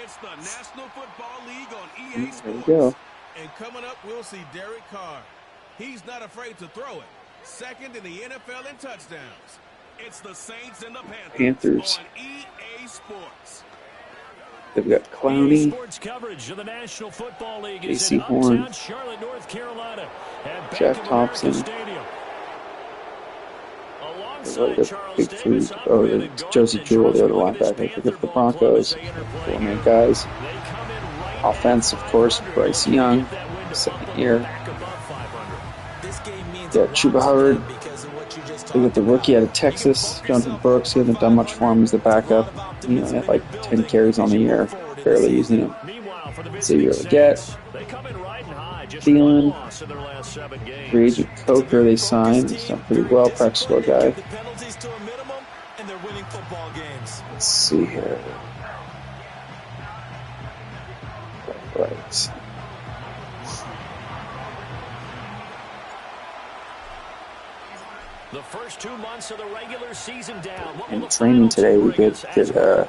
It's the National Football League on EA Sports. There we go. And coming up, we'll see Derek Carr. He's not afraid to throw it. Second in the NFL in touchdowns. It's the Saints and the Panthers. On EA Sports. They've got Clowney, Sports coverage of the National Football League AC is in Horn, uptown Charlotte, North Carolina, at Jeff Bank of Thompson. America Stadium. Like a big food. Oh, it's Josie Jewell, the other linebacker. I forget the Broncos. Four-man guys. Offense, of course, Bryce Young, second year. Got Chuba Hubbard. They got the rookie out of Texas, Jonathan Brooks. He hasn't done much for him. He's the backup. He only had like 10 carries on the year. Barely using him. Xavier Leggett. Thielen. Free agent Coker they signed. He's done pretty well. Practice squad guy. Let's see here. Right. The first 2 months of the regular season down. In training today, we did get a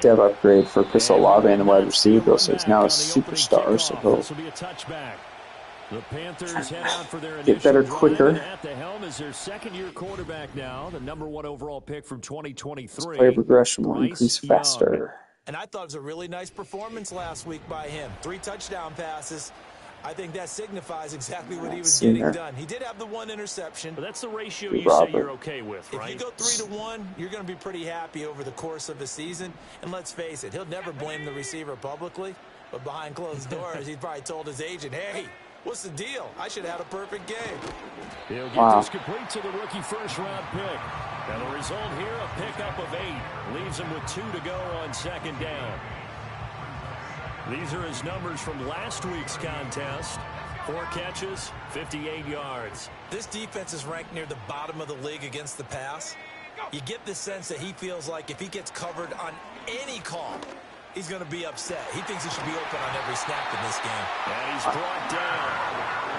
dev upgrade for Chris Olave in the wide receiver, so he's now a superstar. So the Panthers head out for their get better quicker. At the helm is their second-year quarterback now, the #1 overall pick from 2023. Player progression will increase faster. And I thought it was a really nice performance last week by him. 3 touchdown passes. I think that signifies exactly what he was getting done. He did have the 1 interception. But that's the ratio you say you're okay with, right? If you go 3-1, you're going to be pretty happy over the course of a season. And let's face it, he'll never blame the receiver publicly. But behind closed doors, he probably told his agent, hey, what's the deal? I should have had a perfect game. He'll get this complete to the rookie first-round pick. And the result here, a pickup of 8. Leaves him with 2 to go on second down. These are his numbers from last week's contest. 4 catches, 58 yards. This defense is ranked near the bottom of the league against the pass. You get the sense that he feels like if he gets covered on any call, he's going to be upset. He thinks he should be open on every snap in this game. And he's brought down.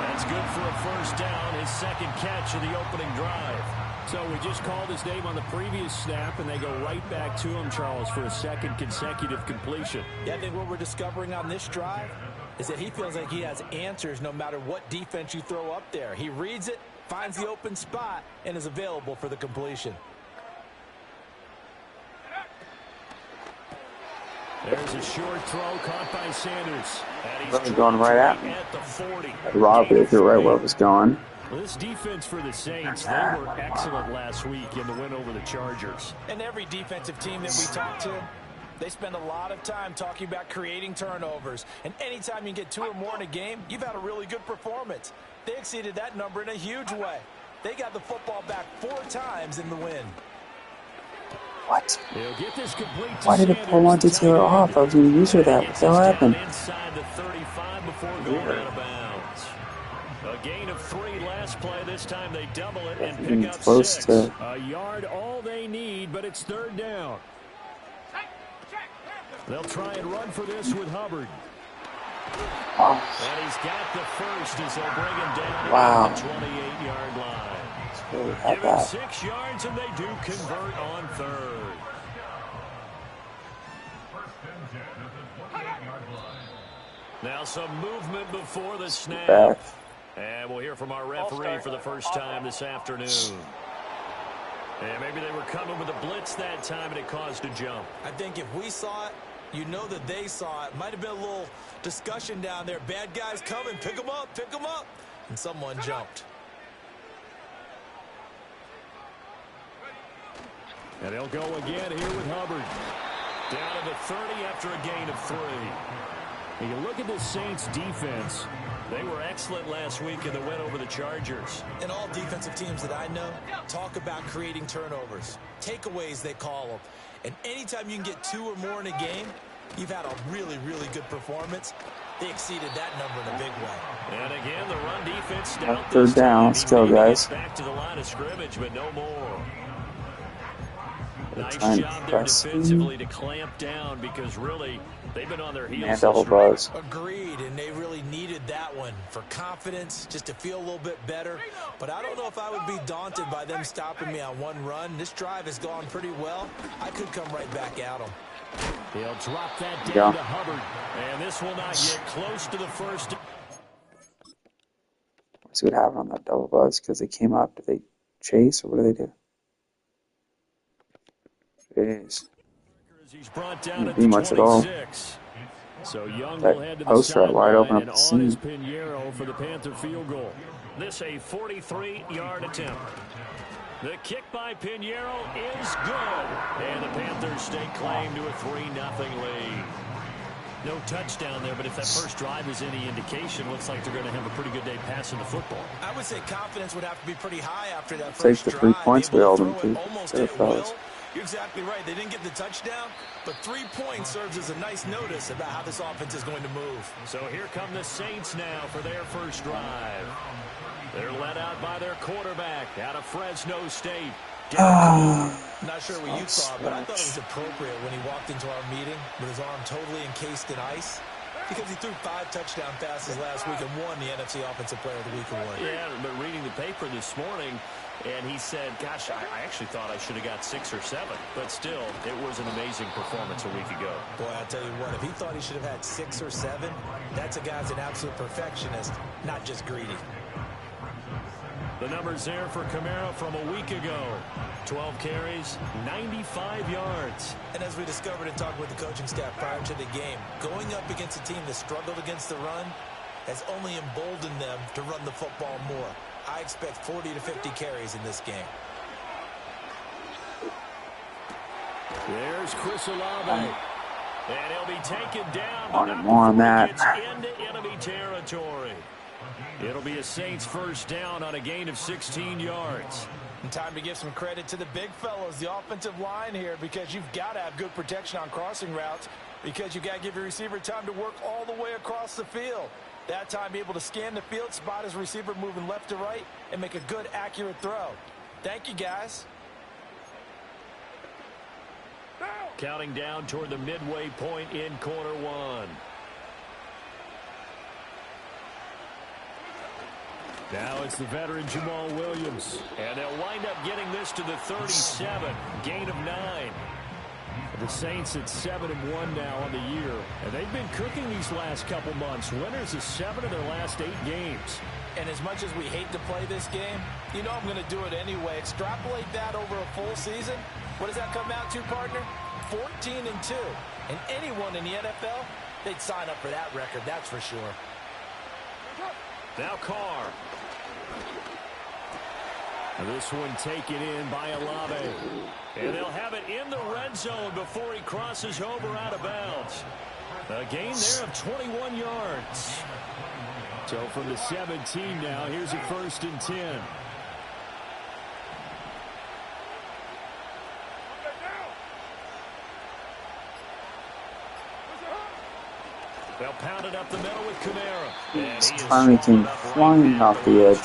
That's good for a first down, his second catch of the opening drive. So we just called his name on the previous snap, and they go right back to him, Charles, for a second consecutive completion. Yeah, I think what we're discovering on this drive is that he feels like he has answers no matter what defense you throw up there. He reads it, finds the open spot, and is available for the completion. There's a short throw caught by Sanders. And he's going right at me. Rob it right where it was going. Well, this defense for the Saints, they were excellent last week in the win over the Chargers. And every defensive team that we talk to, they spend a lot of time talking about creating turnovers. And anytime you get 2 or more in a game, you've had a really good performance. They exceeded that number in a huge way. They got the football back 4 times in the win. What? Get this complete Why did it pull Monty Taylor off? I was going to use her that. What the hell happened? Inside the 35 before going out of bounds. A gain of 3 last play. This time they double it and pick up 6. A yard all they need, but it's 3rd down. They'll try and run for this with Hubbard. And he's got the first as they'll bring him down at the 28-yard line. Give him 6 yards, and they do convert on 3rd. Now some movement before the snap. And we'll hear from our referee for the first time this afternoon. And maybe they were coming with a blitz that time, and it caused a jump. I think if we saw it, you know that they saw it. Might have been a little discussion down there. Bad guys coming. Pick them up. Pick them up. And someone jumped. And they'll go again here with Hubbard. Down to the 30 after a gain of 3. And you look at the Saints defense. They were excellent last week in the win over the Chargers. And all defensive teams that I know talk about creating turnovers. Takeaways, they call them. And anytime you can get 2 or more in a game, you've had a really, really good performance. They exceeded that number in a big way. And again, the run defense stout. 3rd down. Let's go, guys. Back to the line of scrimmage, but no more. Nice Time job there defensively to clamp down because really they've been on their heels. And double buzz. Agreed, and they really needed that one for confidence, just to feel a little bit better. But I don't know if I would be daunted by them stopping me on one run. This drive has gone pretty well. I could come right back at them. He'll drop that down to Hubbard. And this will not get close to the first. Let's see what happened on that double buzz because they came up. Did they chase or what do they do? Jeez. Didn't do much at all. So Young that will head to the post route wide open up the seam. Pinheiro for the Panther field goal. This a 43-yard attempt. The kick by Pinheiro is good. And the Panthers stake claim to a 3-0 lead. No touchdown there, but if that first drive is any indication, looks like they're going to have a pretty good day passing the football. I would say confidence would have to be pretty high after that Take first the drive. 3 points we held them to. Almost at will. You're exactly right. They didn't get the touchdown, but 3 points serves as a nice notice about how this offense is going to move. So here come the Saints now for their first drive. They're led out by their quarterback out of Fresno State. Not sure what you thought, but I thought it was appropriate when he walked into our meeting with his arm totally encased in ice because he threw 5 touchdown passes last week and won the NFC Offensive Player of the Week award. Yeah, but reading the paper this morning, and he said, gosh, I actually thought I should have got 6 or 7. But still, it was an amazing performance a week ago. Boy, I'll tell you what, if he thought he should have had 6 or 7, that's a guy's an absolute perfectionist, not just greedy. The numbers there for Kamara from a week ago. 12 carries, 95 yards. And as we discovered in talking with the coaching staff prior to the game, going up against a team that struggled against the run has only emboldened them to run the football more. I expect 40 to 50 carries in this game. There's Chris Olave. And he'll be taken down. Wanted more on that. Into enemy territory. It'll be a Saints first down on a gain of 16 yards. And time to give some credit to the big fellows, the offensive line here, because you've got to have good protection on crossing routes because you've got to give your receiver time to work all the way across the field. That time, be able to scan the field, spot his receiver moving left to right, and make a good, accurate throw. Thank you, guys. Counting down toward the midway point in quarter one. Now it's the veteran Jamal Williams. And they'll wind up getting this to the 37. Gain of 9. The Saints at 7-1 now on the year. And they've been cooking these last couple months. Winners of 7 of their last 8 games. And as much as we hate to play this game, you know I'm going to do it anyway. Extrapolate that over a full season. What does that come out to, partner? 14-2. And anyone in the NFL, they'd sign up for that record, that's for sure. Now Carr. This one taken in by Olave. And they'll have it in the red zone before he crosses over out of bounds. A gain there of 21 yards. So from the 17 now, here's a 1st and 10. They'll pound it up the middle with Kamara. This time he came flying off the edge.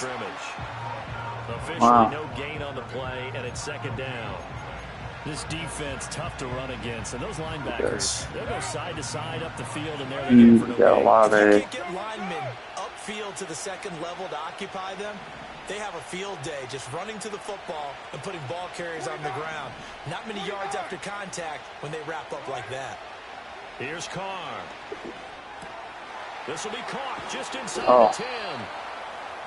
Officially no gain on the play, and it's 2nd down. This defense tough to run against, and those linebackers, they'll go side to side up the field, and there they get for no gain. You can't get linemen upfield to the 2nd level to occupy them. They have a field day just running to the football and putting ball carriers on the ground. Not many yards after contact when they wrap up like that. Here's Carr. This will be caught just inside the 10.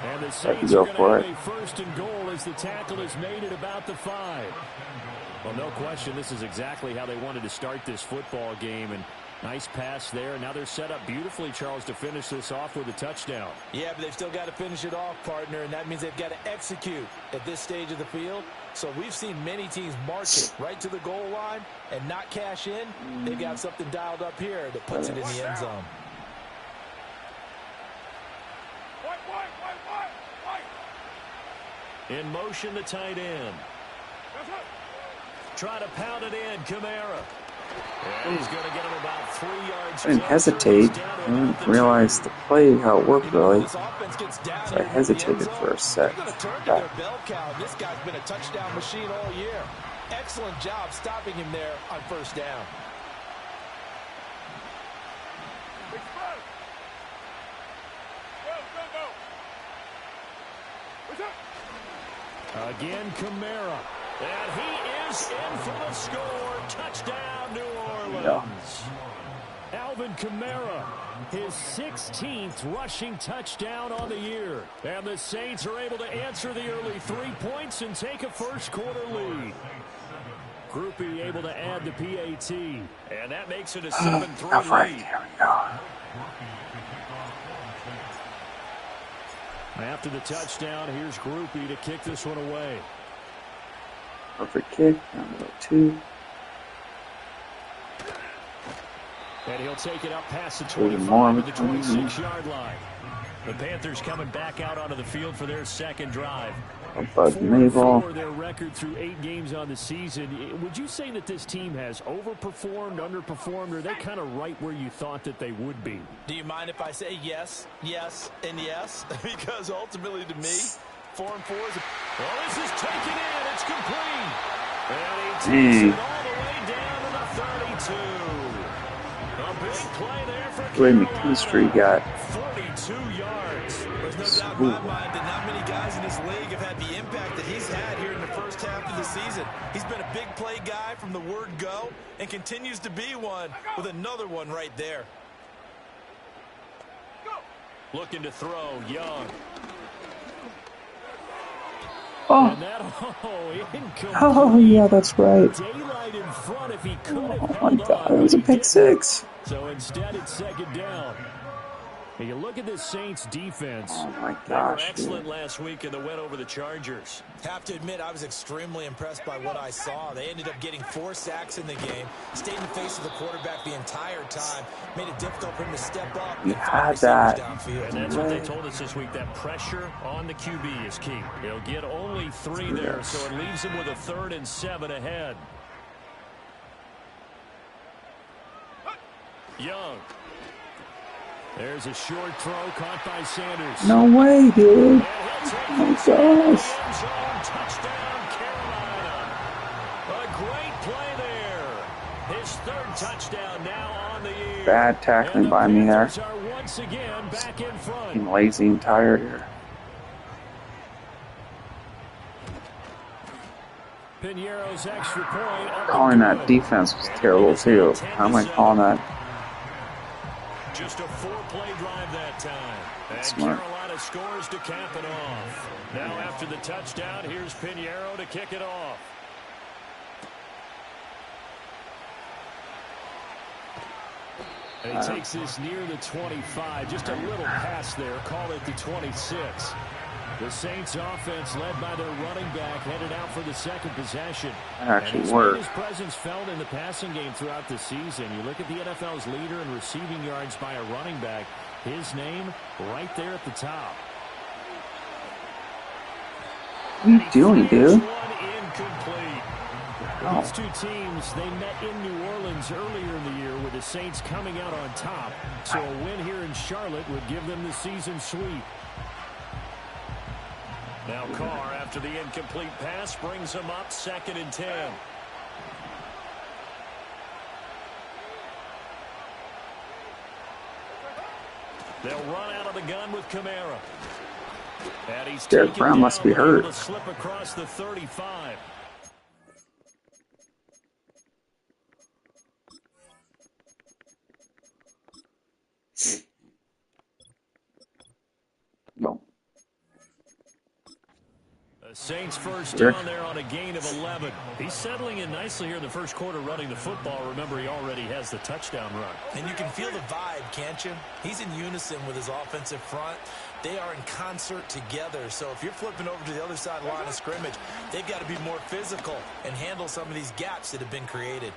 And the Saints are going to have a 1st and goal as the tackle is made at about the 5. Well, no question, this is exactly how they wanted to start this football game. And nice pass there. Now they're set up beautifully, Charles, to finish this off with a touchdown. Yeah, but they've still got to finish it off, partner, and that means they've got to execute at this stage of the field. So we've seen many teams march it right to the goal line and not cash in. They've got something dialed up here that puts it in the end zone. In motion, the tight end. Try to pound it in, Kamara. And he's going to get him about 3 yards. I didn't hesitate. I didn't realize the play, how it worked really. So I hesitated for a sec. This guy's been a touchdown machine all year. Excellent job stopping him there on 1st down. Again, Kamara. And he is in for the score. Touchdown, New Orleans. Yeah. Alvin Kamara, his 16th rushing touchdown on the year. And the Saints are able to answer the early 3 points and take a first-quarter lead. Groupie able to add the PAT. And that makes it a 7-3 lead. Here we go. After the touchdown, here's Groupie to kick this one away. Perfect kick, down to 2. And he'll take it up past the 25 to the 26-yard line. The Panthers coming back out onto the field for their second drive. Bud Mabel. For their record through 8 games on the season, would you say that this team has overperformed, underperformed, or are they kind of right where you thought that they would be? Do you mind if I say yes, yes, and yes? Because ultimately to me, 4-4 is well, this is taken in. It's complete. And he takes it all the way down to the 32. A big play there for Ray McKinstry got 42 yards. There's no doubt in my mind that not many guys in this league have had the impact that he's had here in the first half of the season. He's been a big play guy from the word go and continues to be one with another one right there. Looking to throw, Young. Oh, yeah, that's right. Daylight in front if he could have Oh my God, it was a pick 6. So instead, it's second down. And you look at this Saints defense. Oh my They were gosh. excellent last week in the win over the Chargers. Have to admit, I was extremely impressed by what I saw. They ended up getting 4 sacks in the game, stayed in the face of the quarterback the entire time, made it difficult for him to step up You and had find that. receivers downfield. And that's what they told us this week, that pressure on the QB is key. He'll get only 3 there, so it leaves him with a 3rd and 7 ahead. Young. There's a short throw caught by Sanders. No way, dude. Oh my gosh. Touchdown, Carolina. A great play there. His 3rd touchdown now on the year. Bad tackling by me there. Panthers are once again back in front. I'm lazy and tired here. Piñeiro's extra point. Calling that defense was terrible too. How am I calling that? Just a 4-play drive that time. And Smart. Carolina scores to cap it off. Now after the touchdown, here's Piñeiro to kick it off. And he takes this near the 25. Just a little pass there. Call it the 26. The Saints offense led by their running back headed out for the second possession. That actually and worked. his presence felt in the passing game throughout the season. You look at the NFL's leader in receiving yards by a running back. His name right there at the top. What are you doing, dude? Incomplete. Oh. These two teams, they met in New Orleans earlier in the year with the Saints coming out on top. So a win here in Charlotte would give them the season sweep. Now Carr, after the incomplete pass, brings him up 2nd and 10. They'll run out of the gun with Kamara. And he's Derek Brown must be hurt. To slip across the 35. No. The Saints first down there on a gain of 11. He's settling in nicely here in the first quarter running the football. Remember, he already has the touchdown run. And you can feel the vibe, can't you? He's in unison with his offensive front. They are in concert together. So if you're flipping over to the other side line of scrimmage, they've got to be more physical and handle some of these gaps that have been created.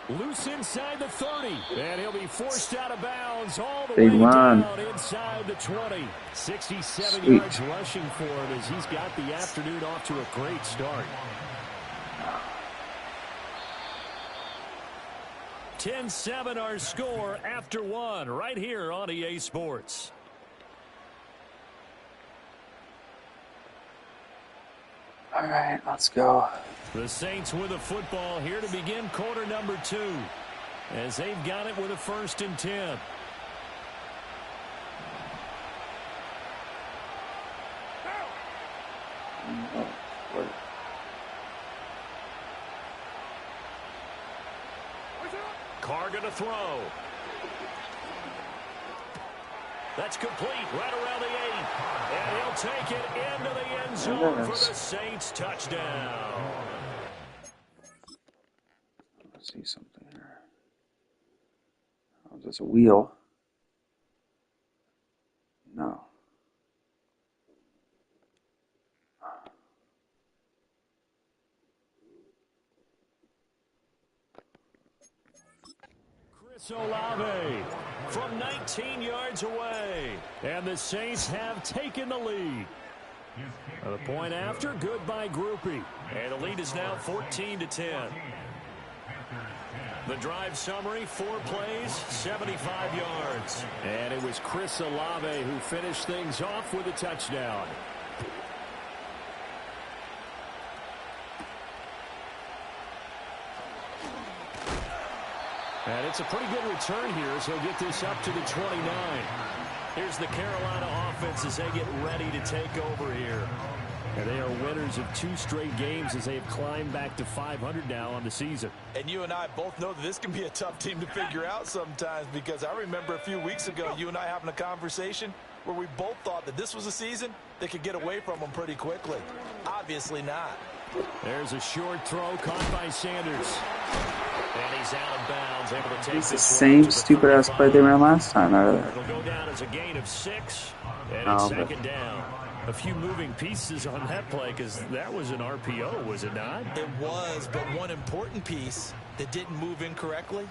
Loose inside the 30. And he'll be forced out of bounds all the Big way run. down inside the 20. 67 Sweet. yards rushing for him as he's got the afternoon off to a great start. 10-7 our score after 1 right here on EA Sports. All right, let's go. The Saints with a football here to begin quarter number 2 as they've got it with a 1st and 10. to throw. That's complete right around the 8. And he'll take it into the end zone for the Saints touchdown. Let's see something here. Oh, there's a wheel. No. Olave from 19 yards away, and the Saints have taken the lead. The point after, good by Groupie, and the lead is now 14-10. The drive summary: 4 plays, 75 yards, and it was Chris Olave who finished things off with a touchdown. And it's a pretty good return here, so he'll get this up to the 29. Here's the Carolina offense as they get ready to take over here. And they are winners of 2 straight games as they have climbed back to 500 now on the season. And you and I both know that this can be a tough team to figure out sometimes, because I remember a few weeks ago you and I having a conversation where we both thought that this was a season that could get away from them pretty quickly. Obviously not. There's a short throw caught by Sanders. And he's out of bounds, able to take it's the same stupid-ass play they ran last time out of there. It'll go down as a gain of 6, and it's second down. A few moving pieces on that play, because that was an RPO, was it not? It was, but one important piece that didn't move incorrectly,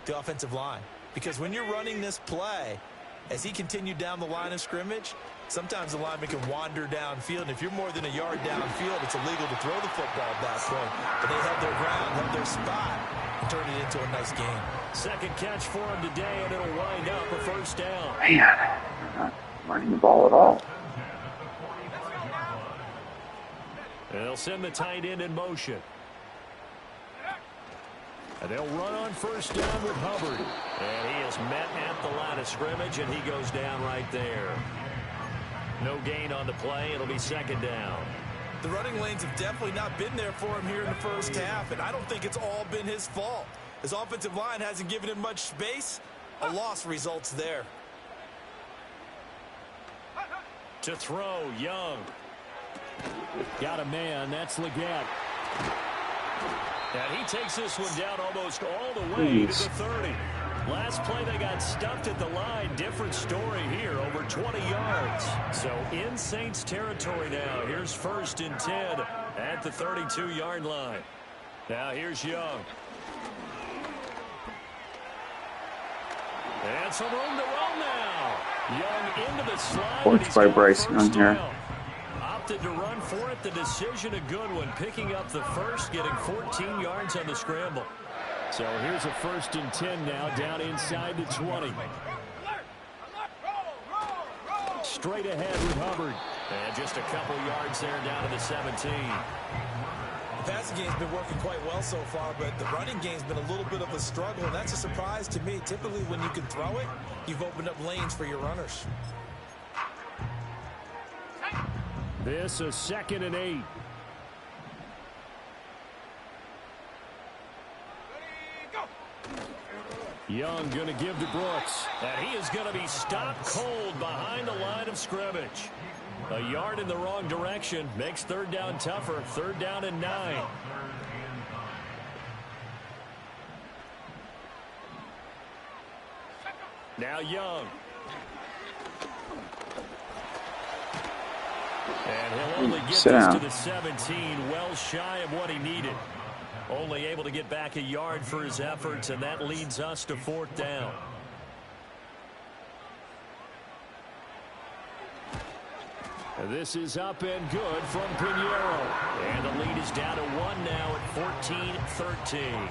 the offensive line. Because when you're running this play, as he continued down the line of scrimmage, sometimes the lineman can wander downfield, and if you're more than a yard downfield, it's illegal to throw the football at that point. But they held their ground, held their spot, and turned it into a nice game. Second catch for him today, and it'll wind up a first down. Man, they're not running the ball at all. They'll send the tight end in motion. And they'll run on first down with Hubbard. And he is met at the line of scrimmage, and he goes down right there. No gain on the play. It'll be second down. The running lanes have definitely not been there for him here in the first half, and I don't think it's all been his fault. His offensive line hasn't given him much space. A loss results there. To throw, Young. Got a man. That's Leggett. And he takes this one down almost all the way to the 30. Last play they got stuffed at the line. Different story here, over 20 yards. So in Saints territory now. Here's 1st and 10 at the 32-yard line. Now here's Young. And some room to run now. Young into the slide. Forced by Bryce Young here. Opted to run for it. The decision a good one. Picking up the first, getting 14 yards on the scramble. So here's a 1st and 10 now, down inside the 20. Straight ahead with Hubbard. And just a couple yards there down to the 17. The passing game's been working quite well so far, but the running game's been a little bit of a struggle, and that's a surprise to me. Typically, when you can throw it, you've opened up lanes for your runners. This a 2nd and 8. Young going to give to Brooks. And he is going to be stopped cold behind the line of scrimmage. A yard in the wrong direction makes 3rd down tougher. 3rd down and 9. Now Young. And he'll only get this to the 17, well shy of what he needed. Only able to get back a yard for his efforts, and that leads us to 4th down. And this is up and good from Pinheiro. And the lead is down to 1 now at 14-13.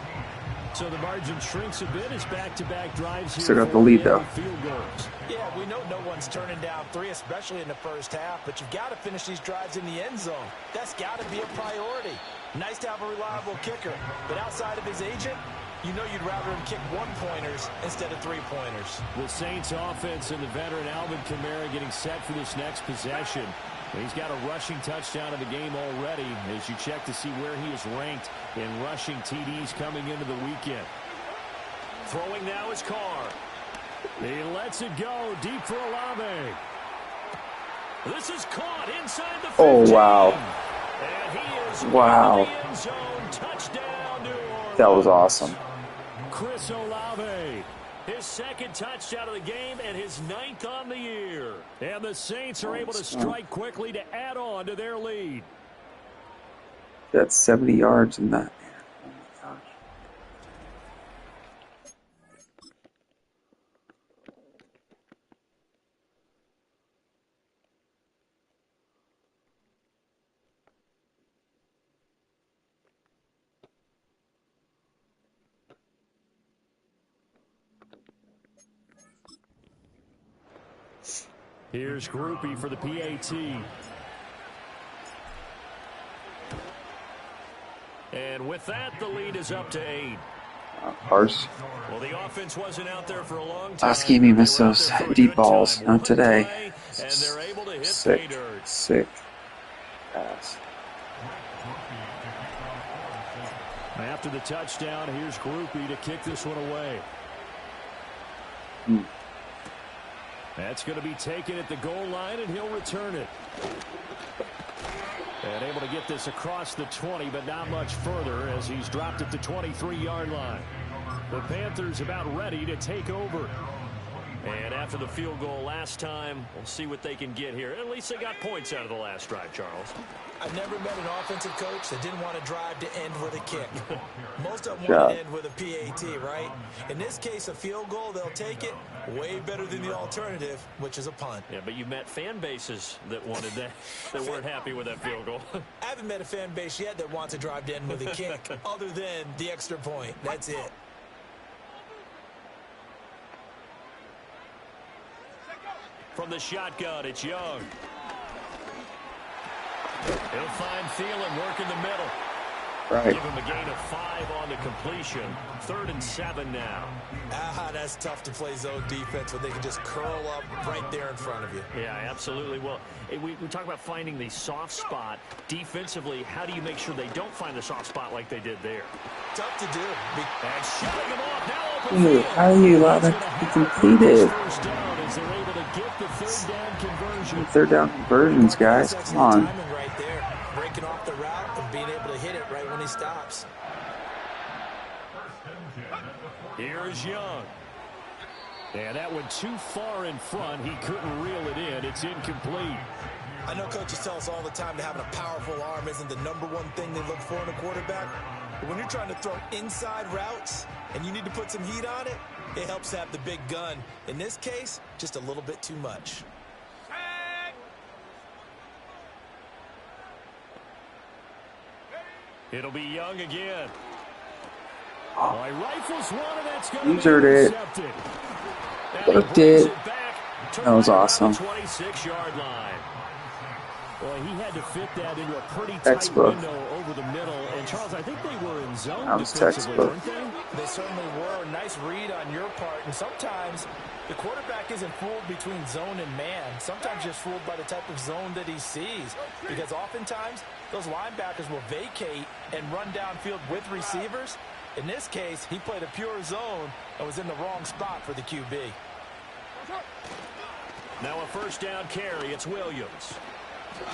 So the margin shrinks a bit as back-to-back drives here. Still got the lead, though. Field goals. Yeah, we know no one's turning down 3, especially in the first half, but you've got to finish these drives in the end zone. That's got to be a priority. Nice to have a reliable kicker, but outside of his agent, you know you'd rather him kick 1-pointers instead of 3-pointers. The Saints offense and the veteran Alvin Kamara getting set for this next possession. He's got a rushing touchdown in the game already as you check to see where he is ranked in rushing TDs coming into the weekend. Throwing now is Carr. He lets it go deep for Olave. This is caught inside the 15. Oh, wow. And he is wow. in the end zone. Touchdown, New Orleans. That was awesome. Chris Olave, his second touchdown of the game and his 9th on the year. And the Saints are able to strike quickly to add on to their lead. That's 70 yards in that. Oh my gosh. Here's Groupie for the PAT. And with that, the lead is up to 8. Parse. Well, the offense wasn't out there for a long time. Last game he missed those deep balls. Not today. And they're able to hit Sick. Sick. Pass. After the touchdown, here's Groupie to kick this one away. That's going to be taken at the goal line, and he'll return it. And able to get this across the 20, but not much further as he's dropped at the 23-yard line. The Panthers about ready to take over. And after the field goal last time, we'll see what they can get here. At least they got points out of the last drive, Charles. I've never met an offensive coach that didn't want to drive to end with a kick. Most of them want to end with a PAT, right? In this case, a field goal, they'll take it. Way better than the alternative, which is a punt. Yeah, but you met fan bases that wanted that, that weren't happy with that field goal. I haven't met a fan base yet that wants to drive to end with a kick, other than the extra point. That's it. From the shotgun, it's Young. He'll find Thielen, work in the middle. Right. Give him a gain of 5 on the completion. 3rd and 7 now. That's tough to play zone defense when they can just curl up right there in front of you. Yeah, absolutely. Well, we talk about finding the soft spot. Defensively, how do you make sure they don't find the soft spot like they did there? Tough to do. And shutting them off. Now open Dude, how are you allowed to be completed? First down as they're able to get the 3rd down conversion. 3rd down conversions, guys. Come on. Right there, breaking off the route and being able to hit it right when he stops. Here's Young. And that went too far in front. He couldn't reel it in. It's incomplete. I know coaches tell us all the time that having a powerful arm isn't the #1 thing they look for in a quarterback. But when you're trying to throw inside routes and you need to put some heat on it, it helps to have the big gun. In this case, just a little bit too much. It'll be Young again. Oh, he rifles one, and that's going to be intercepted. Looked it. That was awesome. 26-yard line. Well, he had to fit that into a pretty tight Textbook. window over the middle. And, Charles, I think they were in zone That was defensively, textbook. weren't they? They certainly were. Nice read on your part. And sometimes the quarterback isn't fooled between zone and man. Sometimes just fooled by the type of zone that he sees. Because oftentimes those linebackers will vacate and run downfield with receivers. In this case, he played a pure zone and was in the wrong spot for the QB. Now a 1st down carry. It's Williams.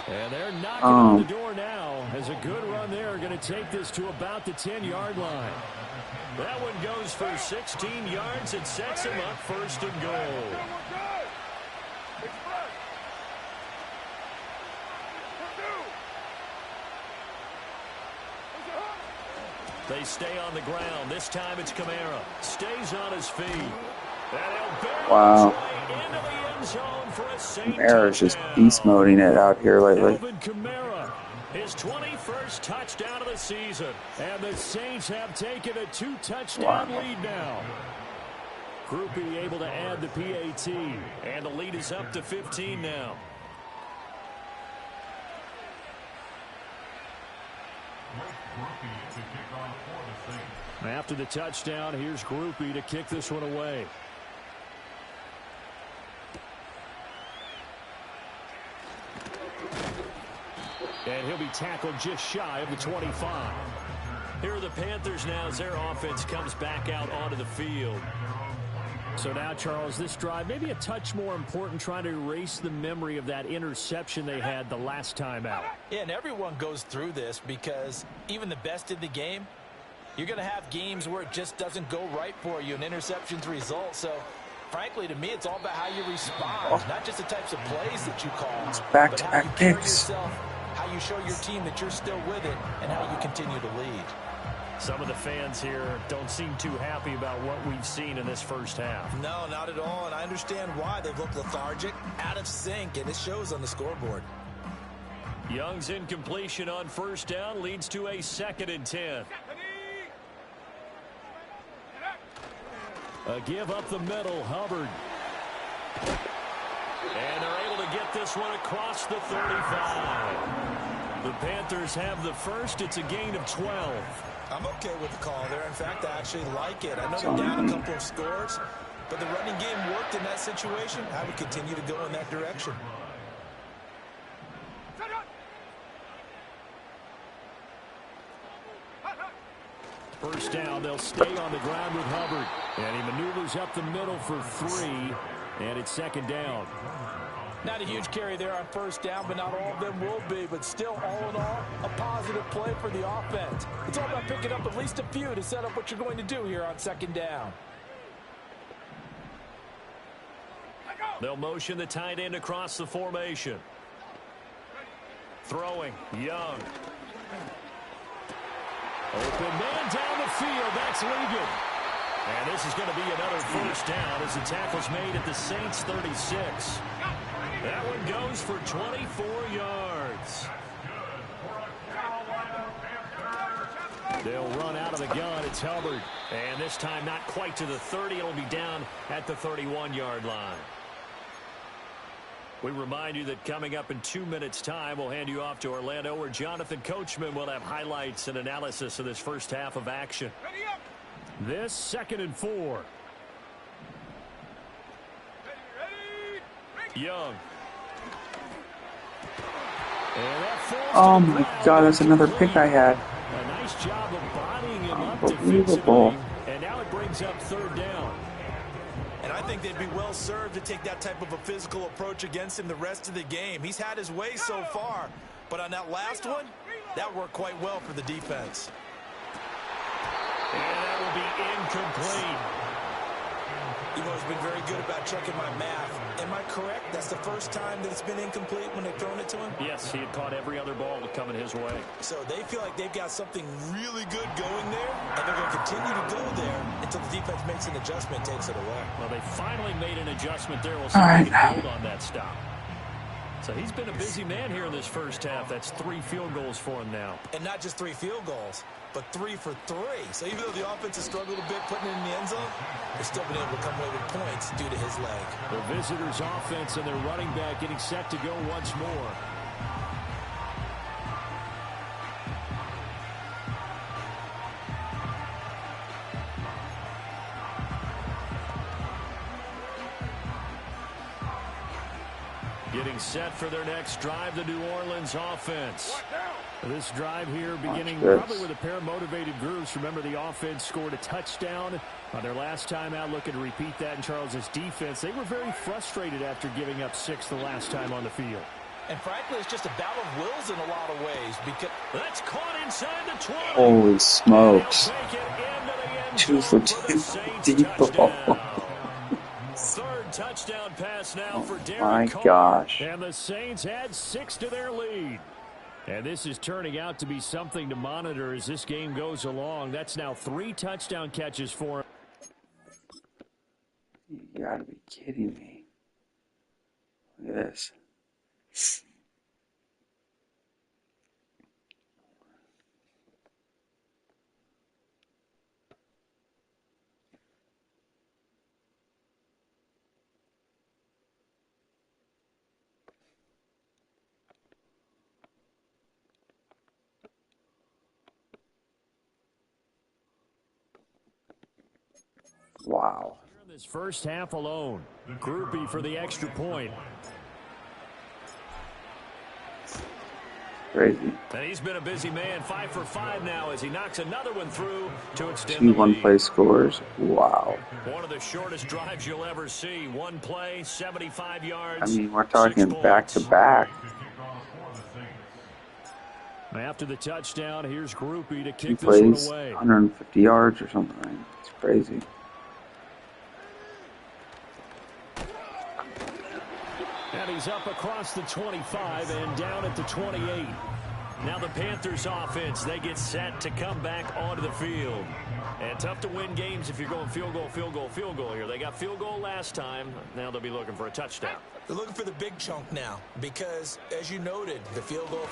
And they're knocking on the door now. As a good run there, going to take this to about the 10-yard line. That one goes for 16 yards and sets him up 1st and goal. They stay on the ground. This time it's Kamara. Stays on his feet. Wow. Kamara's just beast moding it out here lately. Kamara, his 21st touchdown of the season. And the Saints have taken a 2-touchdown lead now. Groupie able to add the PAT. And the lead is up to 15 now. After the touchdown, here's Groupie to kick this one away. And he'll be tackled just shy of the 25. Here are the Panthers now as their offense comes back out onto the field. So now, Charles, this drive maybe a touch more important, trying to erase the memory of that interception they had the last time out. Yeah, and everyone goes through this because even the best in the game, you're going to have games where it just doesn't go right for you, and interceptions result. So, frankly, to me, it's all about how you respond, not just the types of plays that you call, but how you carry yourself, how you show your team that you're still with it, and how you continue to lead. Some of the fans here don't seem too happy about what we've seen in this first half. No, not at all, and I understand why. They've looked lethargic, out of sync, and it shows on the scoreboard. Young's incompletion on first down leads to a 2nd and 10. A give up the middle, Hubbard. And they're able to get this one across the 35. The Panthers have the first. It's a gain of 12. I'm okay with the call there. In fact, I actually like it. I know they're down a couple of scores, but the running game worked in that situation. I would continue to go in that direction. First down, they'll stay on the ground with Hubbard. And he maneuvers up the middle for 3, and it's 2nd down. Not a huge carry there on first down, but not all of them will be. But still, all in all, a positive play for the offense. It's all about picking up at least a few to set up what you're going to do here on 2nd down. They'll motion the tight end across the formation. Throwing, Young. Open man down the field. That's Ligon. And this is going to be another first down as the tackle's made at the Saints' 36. That one goes for 24 yards. They'll run out of the gun. It's Hubbard. And this time not quite to the 30. It'll be down at the 31-yard line. We remind you that coming up in 2 minutes' time, we'll hand you off to Orlando, where Jonathan Coachman will have highlights and analysis of this first half of action. This 2nd and 4. Young. Oh my God, that's another pick I had. A nice job of bodying him up Unbelievable. defensively, and now it brings up 3rd down. And I think they'd be well served to take that type of a physical approach against him the rest of the game. He's had his way so far, but on that last one, that worked quite well for the defense. And that will be incomplete. You've always been very good about checking my math. Am I correct? That's the first time that it's been incomplete when they've thrown it to him? Yes, he had caught every other ball coming his way. So they feel like they've got something really good going there, and they're going to continue to go there until the defense makes an adjustment, takes it away. Well, they finally made an adjustment there. We'll see if they can build on that stop. So he's been a busy man here in this first half. That's 3 field goals for him now. And not just 3 field goals, but 3 for 3. So even though the offense has struggled a bit putting it in the end zone, they've still been able to come away with points due to his leg. The visitors' offense and their running back getting set to go once more. Getting set for their next drive, the New Orleans offense. This drive here beginning probably with a pair of motivated groups. Remember, the offense scored a touchdown on their last time out. Looking to repeat that in Charles's defense. They were very frustrated after giving up 6 the last time on the field. And frankly, it's just a battle of wills in a lot of ways. Because that's caught inside the 20. Holy smokes. 2 for 2 deep ball. Third touchdown pass now for Derek My Carr. gosh. And the Saints add 6 to their lead. And this is turning out to be something to monitor as this game goes along. That's now 3 touchdown catches for him. You gotta be kidding me. Look at this. Wow. This first half alone. Groupie for the extra point. Crazy. And he's been a busy man, 5 for 5 now as he knocks another one through to extend 2 the lead. one-play scores. Wow. One of the shortest drives you'll ever see. One play, 75 yards. I mean, we're talking back-to-back. After the touchdown, here's Groupie to 2 kick this plays, one away. 150 yards or something. It's crazy. And he's up across the 25 and down at the 28. Now the Panthers offense, they get set to come back onto the field. And tough to win games if you're going field goal, field goal, field goal here. They got field goal last time. Now they'll be looking for a touchdown. They're looking for the big chunk now because, as you noted, the field goal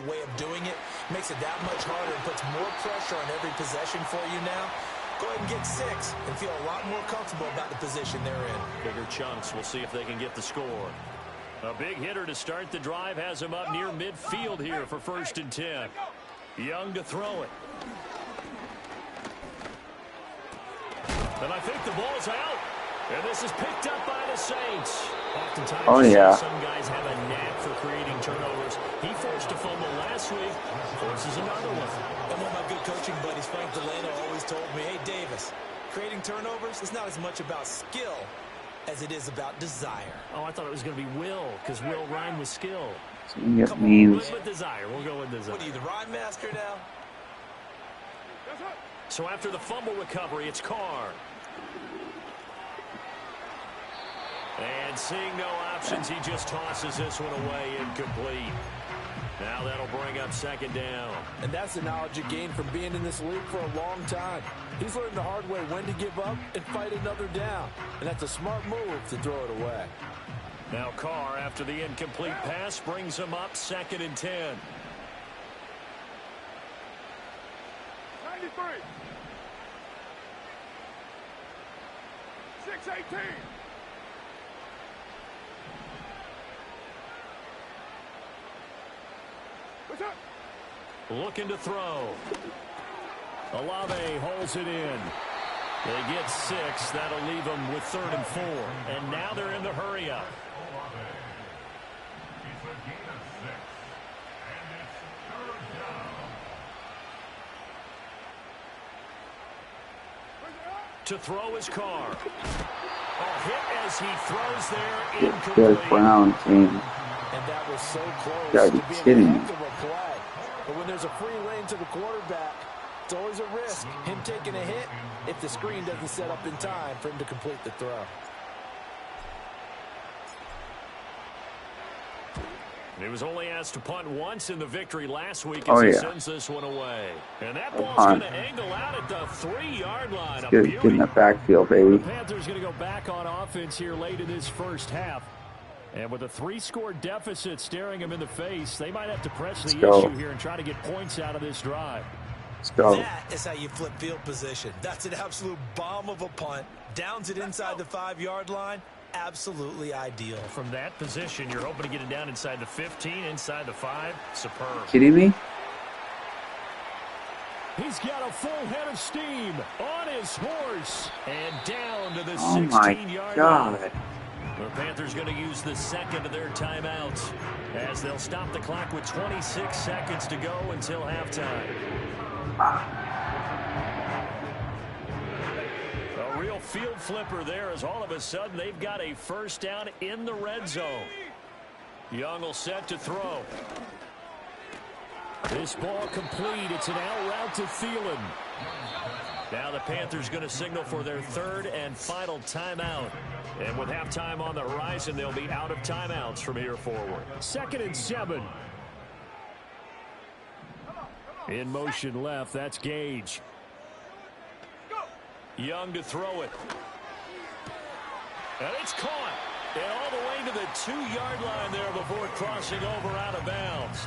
way of doing it makes it that much harder and puts more pressure on every possession for you now. Go ahead and get 6 and feel a lot more comfortable about the position they're in. Bigger chunks. We'll see if they can get the score. A big hitter to start the drive has him up near midfield here for 1st and 10. Young to throw it. And I think the ball's out. And this is picked up by the Saints. Oftentimes, some guys have a knack for creating turnovers. He forced a fumble last week. Forces another one. And one of my good coaching buddies, Frank Delano, always told me, hey, Davis, creating turnovers is not as much about skill as it is about desire. Oh, I thought it was going to be will, because will rhyme with skill. So it means with desire. We'll go with desire. What are you, the rhyme master now? So after the fumble recovery, it's Carr. And seeing no options, he just tosses this one away, incomplete. Now that'll bring up 2nd down. And that's the knowledge you gain from being in this league for a long time. He's learned the hard way when to give up and fight another down. And that's a smart move to throw it away. Now Carr, after the incomplete pass, brings him up 2nd and 10. 93. 618. Looking to throw. Olave holds it in. They get 6. That'll leave them with 3rd and 4. And now they're in the hurry-up. To throw his Carr. A hit as he throws there. Incomplete. Brown team. And that was so close. Gotta be kidding me. But when there's a free lane to the quarterback, it's always a risk, him taking a hit, if the screen doesn't set up in time for him to complete the throw. He was only asked to punt once in the victory last week as he sends this one away. And that ball's going to angle out at the 3-yard line. Get in the backfield, baby. The Panthers going to go back on offense here late in this first half. And with a 3-score deficit staring them in the face, they might have to press the issue here and try to get points out of this drive. Let's go. That is how you flip field position. That's an absolute bomb of a punt. Downs it inside the 5-yard line. Absolutely ideal. From that position, you're hoping to get it down inside the 15, inside the 5. Superb. Kidding me? He's got a full head of steam on his horse. And down to the 16-yard line. God. The Panthers going to use the 2nd of their timeouts as they'll stop the clock with 26 seconds to go until halftime. A real field flipper there as all of a sudden they've got a 1st down in the red zone. Young will set to throw. This ball complete. It's an out route to Thielen. Now the Panthers going to signal for their 3rd and final timeout. And with halftime on the horizon, they'll be out of timeouts from here forward. 2nd and 7. In motion left, that's Gage. Young to throw it. And it's caught. And all the way to the 2-yard line there before crossing over out of bounds.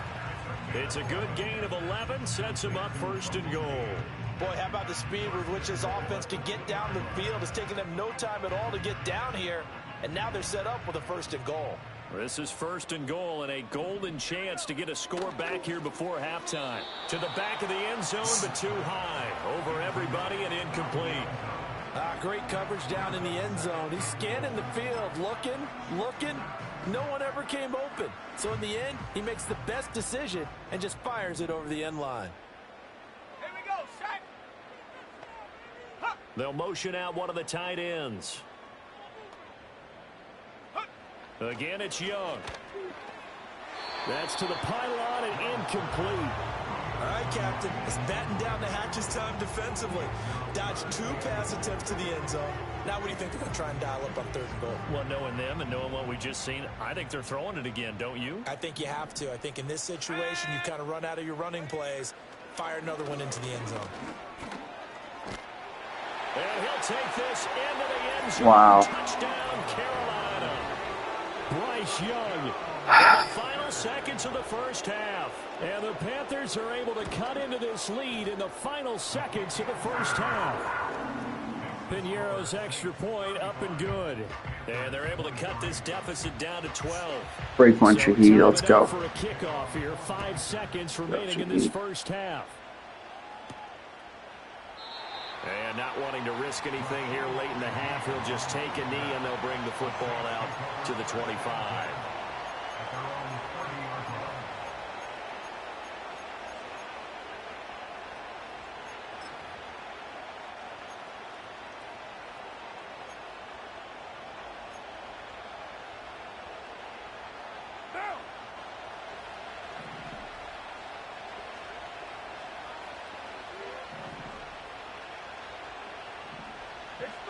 It's a good gain of 11, sets him up 1st and goal. Boy, how about the speed with which this offense can get down the field? It's taking them no time at all to get down here. And now they're set up with a 1st and goal. This is 1st and goal and a golden chance to get a score back here before halftime. To the back of the end zone, but too high. Over everybody and incomplete. Great coverage down in the end zone. He's scanning the field, looking, No one ever came open. So in the end, he makes the best decision and just fires it over the end line. Here we go, Shaq. They'll motion out one of the tight ends. Again, it's Young. That's to the pylon and incomplete. All right, Captain. It's batten down the hatches time defensively. Dodged 2 pass attempts to the end zone. Now what do you think they're going to try and dial up on 3rd and goal? Well, knowing them and knowing what we just seen, I think they're throwing it again, don't you? I think you have to. I think in this situation, you kind of run out of your running plays, fire another one into the end zone. And he'll take this into the end zone. Wow. Touchdown, Carolina. Bryce Young. In the final seconds of the first half. And the Panthers are able to cut into this lead in the final seconds of the first half. Piñeiro's extra point up and good. And they're able to cut this deficit down to 12. Break one, Shaheed. Let's go. For a kickoff here. 5 seconds remaining in this first half. And not wanting to risk anything here late in the half, he'll just take a knee and they'll bring the football out to the 25.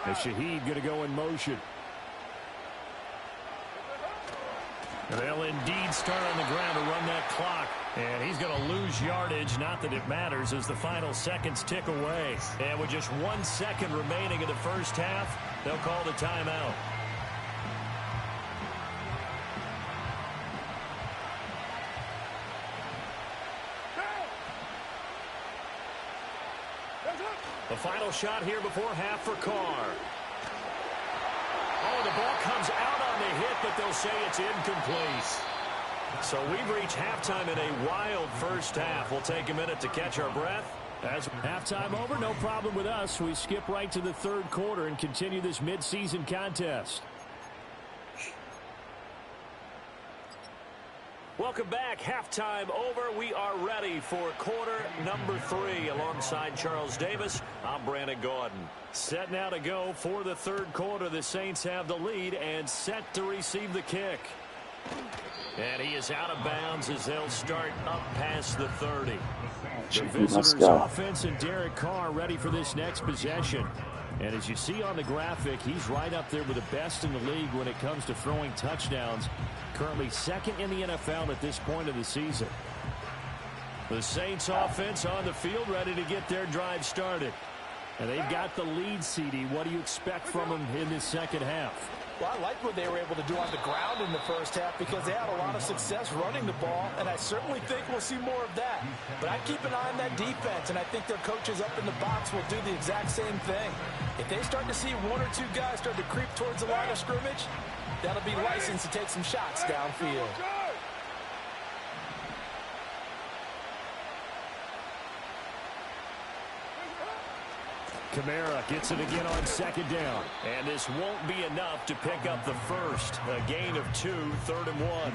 And Shaheed going to go in motion. And they'll indeed start on the ground to run that clock. And he's going to lose yardage. Not that it matters as the final seconds tick away. And with just 1 second remaining in the first half, they'll call the timeout. The final shot here before half for Carr. Oh, the ball comes out on the hit, but they'll say it's incomplete. So we've reached halftime in a wild first half. We'll take a minute to catch our breath. As halftime over, no problem with us. We skip right to the 3rd quarter and continue this midseason contest. Welcome back. Halftime over. We are ready for quarter number 3. Alongside Charles Davis, I'm Brandon Gordon. Set now to go for the 3rd quarter. The Saints have the lead and set to receive the kick. And he is out of bounds as they'll start up past the 30. The visitors' offense and Derek Carr ready for this next possession. And as you see on the graphic, he's right up there with the best in the league when it comes to throwing touchdowns. Currently 2nd in the NFL at this point of the season. The Saints offense on the field ready to get their drive started. And they've got the lead, CD. What do you expect from them in this second half? Well, I like what they were able to do on the ground in the first half because they had a lot of success running the ball, and I certainly think we'll see more of that. But I'd keep an eye on that defense, and I think their coaches up in the box will do the exact same thing. If they start to see 1 or 2 guys start to creep towards the line of scrimmage, that'll be licensed to take some shots downfield. Kamara gets it again on 2nd down. And this won't be enough to pick up the first. A gain of 2, 3rd and 1.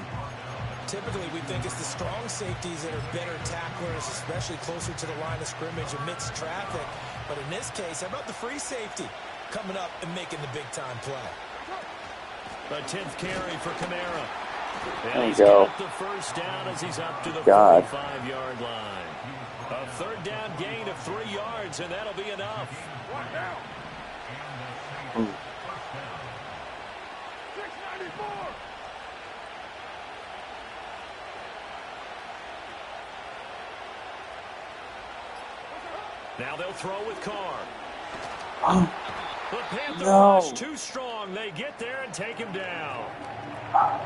Typically, we think it's the strong safeties that are better tacklers, especially closer to the line of scrimmage amidst traffic. But in this case, how about the free safety coming up and making the big-time play? A 10th carry for Kamara. There And you he's go. got the first down as he's up to the God. 45-yard line. A 3rd down gain of 3 yards, and that'll be enough. Ooh. 694. Now they'll throw with Carr. Oh, The Panther no. rush too strong. They get there and take him down.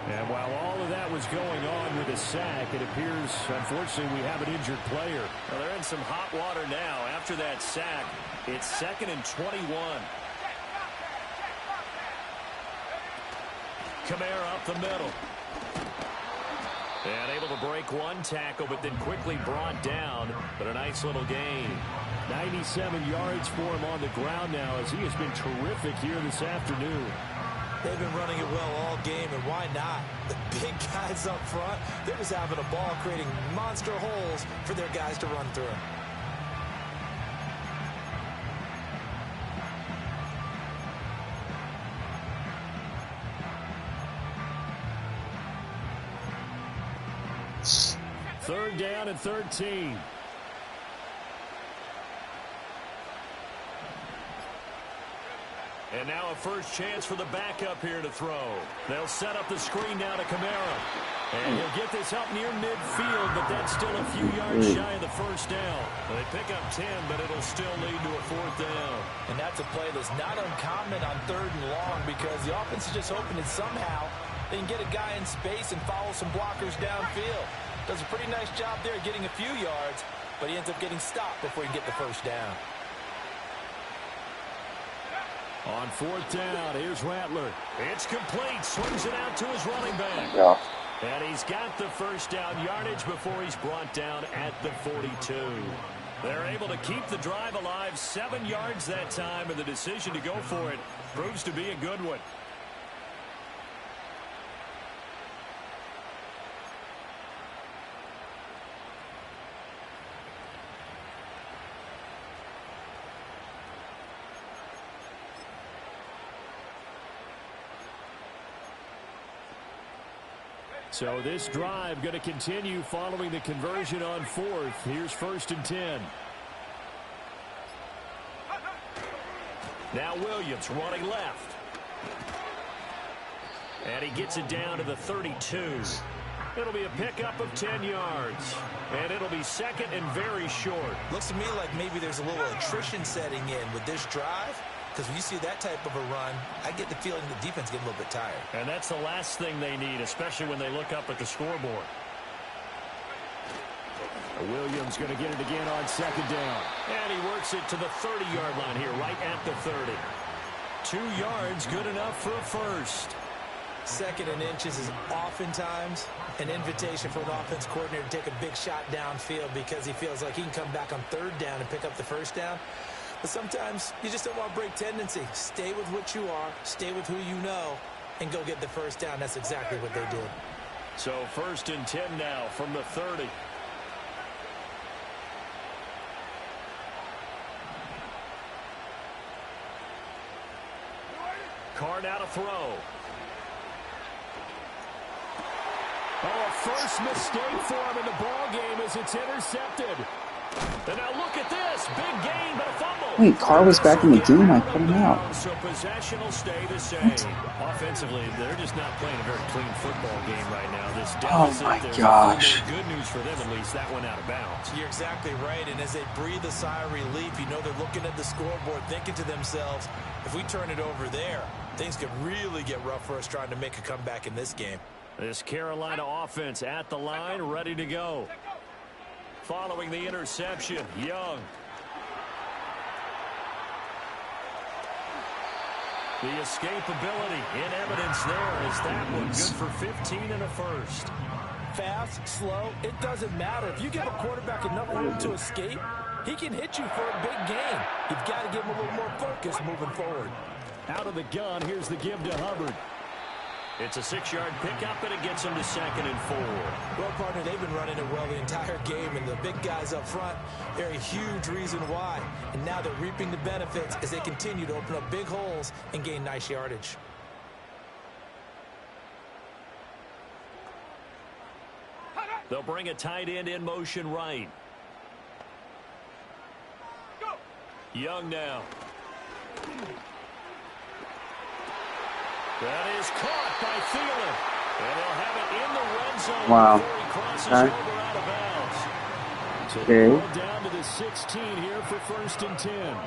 And while all of that was going on with a sack, it appears, unfortunately, we have an injured player. Well, they're in some hot water now. After that sack, it's 2nd and 21. Kamara up the middle. And able to break 1 tackle, but then quickly brought down. But a nice little gain. 97 yards for him on the ground now as he has been terrific here this afternoon. They've been running it well all game, and why not? The big guys up front, they're just having a ball creating monster holes for their guys to run through. Third down and 13. And now a first chance for the backup here to throw. They'll set up the screen now to Kamara. And he'll get this up near midfield, but that's still a few yards shy of the first down. They pick up 10, but it'll still lead to a fourth down. And that's a play that's not uncommon on 3rd and long because the offense is just hoping that somehow they can get a guy in space and follow some blockers downfield. Does a pretty nice job there getting a few yards, but he ends up getting stopped before he can get the first down. On 4th down, here's Rattler. It's complete. Swings it out to his running back. Yeah. And he's got the first down yardage before he's brought down at the 42. They're able to keep the drive alive, 7 yards that time, and the decision to go for it proves to be a good one. So this drive going to continue following the conversion on 4th. Here's 1st and 10. Now Williams running left. And he gets it down to the 32. It'll be a pickup of 10 yards. And it'll be 2nd and very short. Looks to me like maybe there's a little attrition setting in with this drive. Because when you see that type of a run, I get the feeling the defense getting a little bit tired. And that's the last thing they need, especially when they look up at the scoreboard. Williams going to get it again on 2nd down. And he works it to the 30-yard line here, right at the 30. 2 yards, good enough for a first. 2nd and inches is oftentimes an invitation for an offense coordinator to take a big shot downfield because he feels like he can come back on 3rd down and pick up the first down. But sometimes you just don't want to break tendency. Stay with what you are, stay with who you know, and go get the first down. That's exactly what they did. So 1st and 10 now from the 30. Carr now to throw. Oh, a first mistake for him in the ball game as it's intercepted. And now look at this. Big gain, but a fumble. Wait, Carr was back in the game? I put him out. So possession will stay the same. Offensively, they're just not playing a very clean football game right now. This deficit, oh my gosh. Good news for them, at least. That went out of bounds. You're exactly right. And as they breathe a sigh of relief, you know they're looking at the scoreboard, thinking to themselves, if we turn it over there, things could really get rough for us trying to make a comeback in this game. This Carolina offense at the line, ready to go. Following the interception, Young. The escapability in evidence there as that one good for 15 and a first. Fast, slow, it doesn't matter. If you give a quarterback enough room to escape, he can hit you for a big gain. You've got to give him a little more focus moving forward. Out of the gun, here's the give to Hubbard. It's a 6-yard pickup, and it gets him to 2nd and 4. Well, partner, they've been running it well the entire game, and the big guys up front, they're a huge reason why. And now they're reaping the benefits as they continue to open up big holes and gain nice yardage. They'll bring a tight end in motion right. Young now. That is caught by Thielen. And they'll have it in the red zone before he crosses over out of bounds. So they're down to the 16 here for 1st and 10.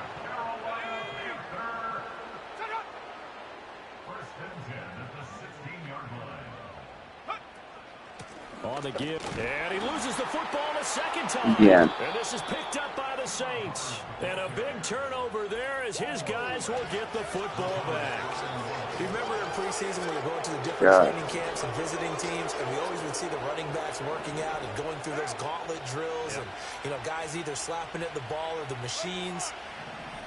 On the give. And he loses the football a 2nd time. Yeah. And this is picked up by the Saints. And a big turnover there as his guys will get the football back. You remember in preseason when we were going to the different training camps and visiting teams, and we always would see the running backs working out and going through those gauntlet drills, and guys either slapping at the ball or the machines.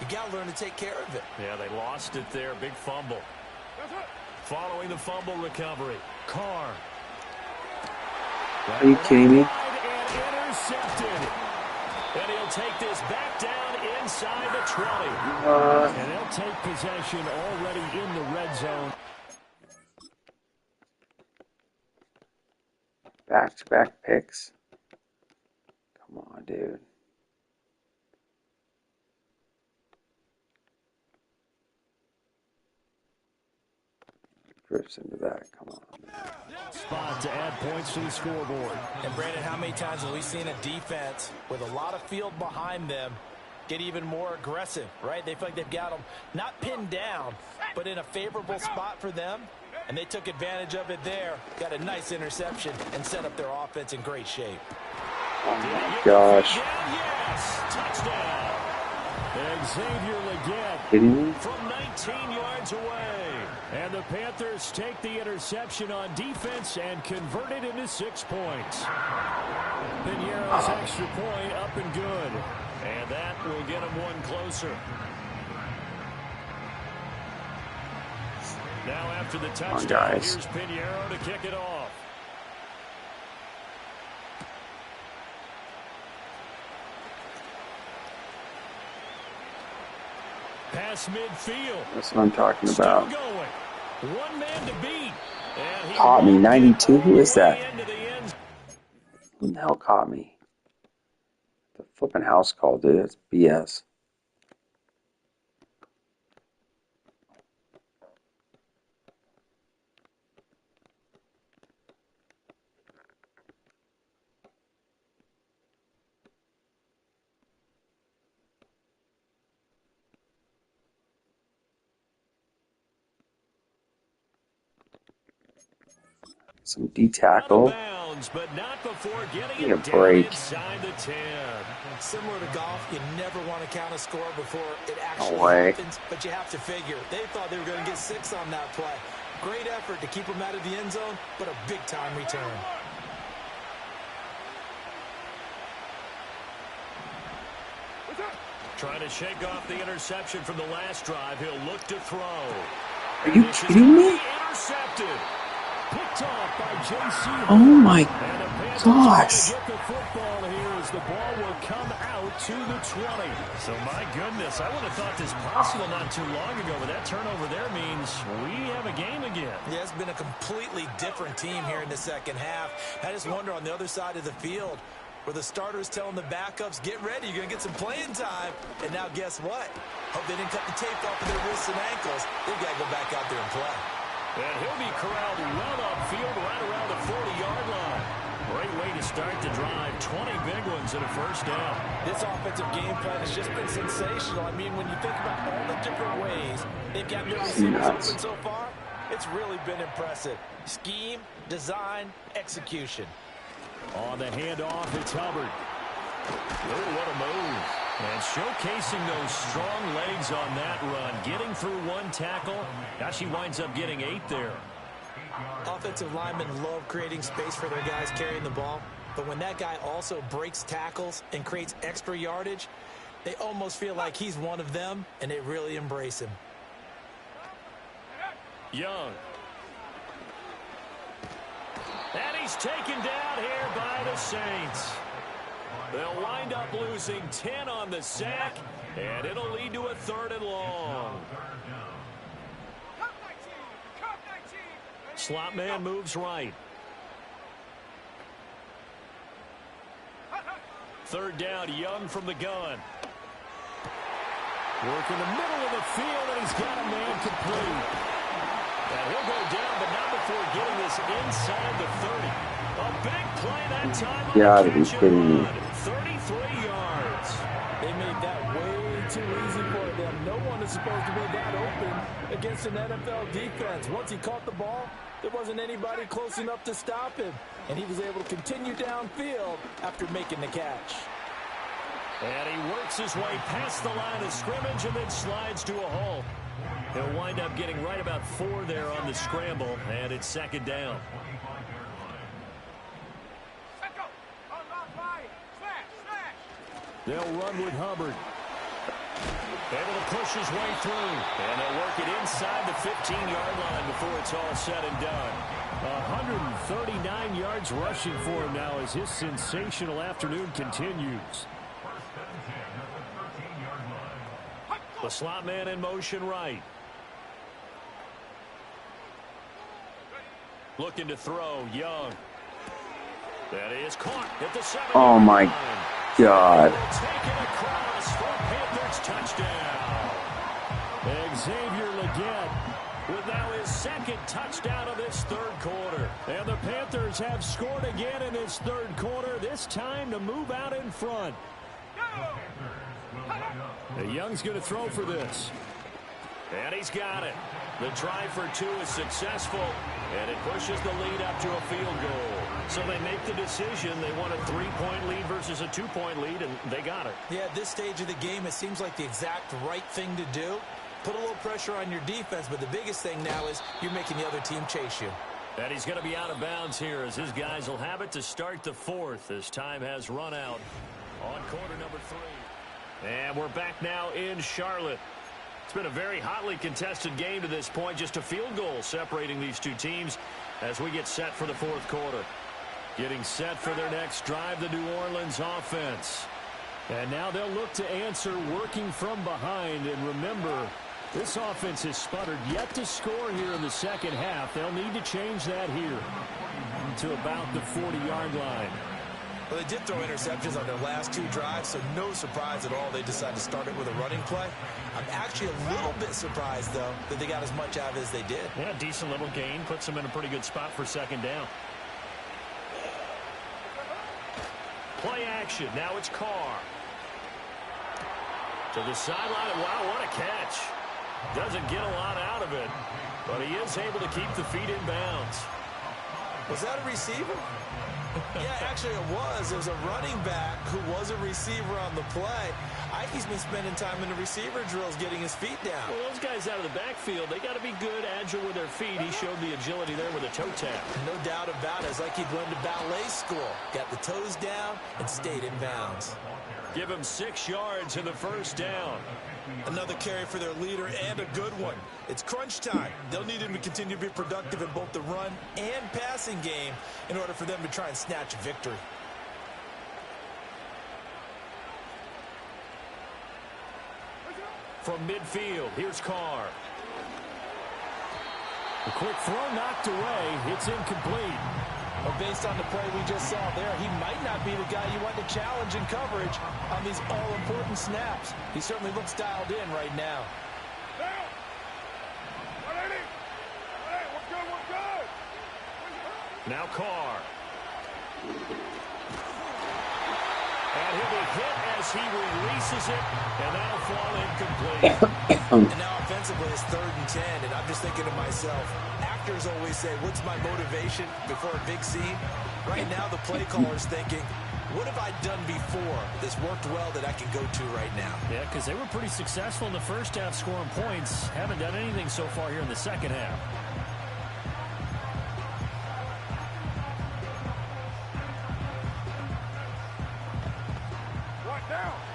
You got to learn to take care of it. Yeah, they lost it there. Big fumble. Following the fumble recovery, Carr. Are you kidding me? And intercepted. And he'll take this back down inside the 20. And they'll take possession already in the red zone. Back-to-back picks. Come on, dude. Drifts into that. Come on. Spot to add points to the scoreboard. And Brandon, how many times have we seen a defense with a lot of field behind them get even more aggressive, right? They feel like they've got them not pinned down, but in a favorable spot for them. And they took advantage of it there. Got a nice interception and set up their offense in great shape. Oh my gosh. Yes, touchdown. Xavier Legette from 19 yards away. And the Panthers take the interception on defense and convert it into 6 points. Piñeiro's extra point up and good. And that will get him one closer. Now after the touchdown, here's Piñeiro to kick it off. Pass midfield. That's what I'm talking about. One man to beat. Caught me, 92. Who is that? Who the hell caught me? The flipping house call, dude. It's BS. Some D-tackle. Give me a break. Similar to golf, you never want to count a score before it actually happens, but you have to figure. They thought they were going to get 6 on that play. Great effort to keep them out of the end zone, but a big-time return. Trying to shake off the interception from the last drive. He'll look to throw. Are you kidding me? Intercepted. Picked off by JC. Oh my gosh. Get the football here as the ball will come out to the 20. So my goodness, I would have thought this possible not too long ago, but that turnover there means we have a game again. Yeah, it's been a completely different team here in the second half. I just wonder on the other side of the field, where the starters telling the backups, get ready, you're going to get some playing time. And now guess what? Hope they didn't cut the tape off of their wrists and ankles. They've got to go back out there and play. And he'll be corralled well upfield right around the 40-yard line. Great way to start the drive. 20 big ones and a first down. This offensive game plan has just been sensational. I mean, when you think about all the different ways they've gotten their receivers open so far, it's really been impressive. Scheme, design, execution. On the handoff, it's Hubbard. Oh, what a move. And showcasing those strong legs on that run. Getting through one tackle. Now she winds up getting 8 there. Offensive linemen love creating space for their guys carrying the ball. But when that guy also breaks tackles and creates extra yardage, they almost feel like he's one of them, and they really embrace him. Young. And he's taken down here by the Saints. They'll wind up losing 10 on the sack, and it'll lead to a 3rd and long. Slot man moves right. 3rd down, Young from the gun. Work in the middle of the field, and he's got a man complete. And he'll go down, but not before getting this inside the 30. A big play that time. You gotta be kidding me. 33 yards. They made that way too easy for them. No one is supposed to be that open against an NFL defense. Once he caught the ball, there wasn't anybody close enough to stop him. And he was able to continue downfield after making the catch. And he works his way past the line of scrimmage and then slides to a halt. He'll wind up getting right about 4 there on the scramble, and it's 2nd down. They'll run with Hubbard. Able to push his way through. And they'll work it inside the 15-yard line before it's all said and done. 139 yards rushing for him now as his sensational afternoon continues. The slot man in motion right. Looking to throw, Young. That is caught at the 7. Oh, my God. Taken across for Panthers touchdown. Xavier Legette with now his second touchdown of this third quarter. And the Panthers have scored again in this third quarter, this time to move out in front. Young's going to throw for this. And he's got it. The try for 2 is successful, and it pushes the lead up to a field goal. So they make the decision. They want a 3-point lead versus a 2-point lead, and they got it. Yeah, at this stage of the game, it seems like the exact right thing to do. Put a little pressure on your defense, but the biggest thing now is you're making the other team chase you. And he's going to be out of bounds here as his guys will have it to start the fourth as time has run out on quarter number 3. And we're back now in Charlotte. It's been a very hotly contested game to this point. Just a field goal separating these two teams as we get set for the fourth quarter. Getting set for their next drive, the New Orleans offense. And now they'll look to answer working from behind. And remember, this offense has sputtered yet to score here in the second half. They'll need to change that here to about the 40-yard line. Well, they did throw interceptions on their last 2 drives, so no surprise at all they decided to start it with a running play. I'm actually a little bit surprised, though, that they got as much out of it as they did. Yeah, decent little gain. Puts them in a pretty good spot for second down. Play action. Now it's Carr. To the sideline. Wow, what a catch. Doesn't get a lot out of it, but he is able to keep the feet in bounds. Was that a receiver? Yeah, actually it was. It was a running back who was a receiver on the play. Ike's been spending time in the receiver drills getting his feet down. Well, those guys out of the backfield, they got to be good, agile with their feet. He showed the agility there with a toe tap. No doubt about it. It's like he'd went to ballet school. Got the toes down and stayed in bounds. Give him 6 yards in the first down. Another carry for their leader and a good one. It's crunch time. They'll need him to continue to be productive in both the run and passing game in order for them to try and snatch a victory. From midfield, here's Carr. A quick throw knocked away. It's incomplete. But based on the play we just saw there, he might not be the guy you want to challenge in coverage on these all-important snaps. He certainly looks dialed in right now. Now Carr. And he'll be hit as he releases it, and that'll fall incomplete. And now offensively it's 3rd and 10, and I'm just thinking to myself, actors always say, what's my motivation before a big scene? Right now the play caller's thinking, what have I done before that's worked well that I can go to right now? Yeah, because they were pretty successful in the first half scoring points. Haven't done anything so far here in the second half.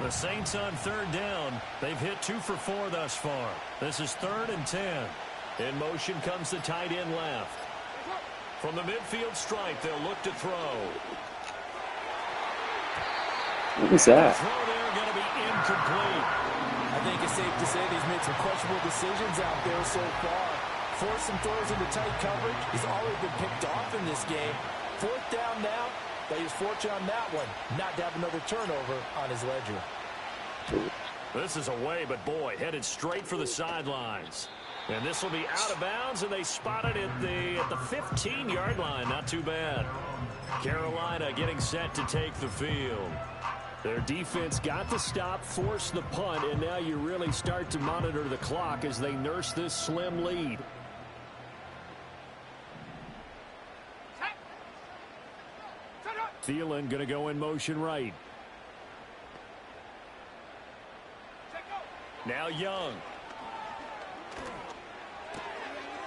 The Saints on 3rd down. They've hit 2 for 4 thus far. This is 3rd and 10. In motion comes the tight end left. From the midfield stripe, they'll look to throw. What was that? The throw there going to be incomplete. I think it's safe to say he's made some questionable decisions out there so far. Forced some throws into tight coverage. He's already been picked off in this game. 4th down now. But he was fortunate on that one, not to have another turnover on his ledger. This is away, but boy, headed straight for the sidelines. And this will be out of bounds, and they spot it at the 15-yard line. Not too bad. Carolina getting set to take the field. Their defense got the stop, forced the punt, and now you really start to monitor the clock as they nurse this slim lead. Thielen going to go in motion right. Now Young.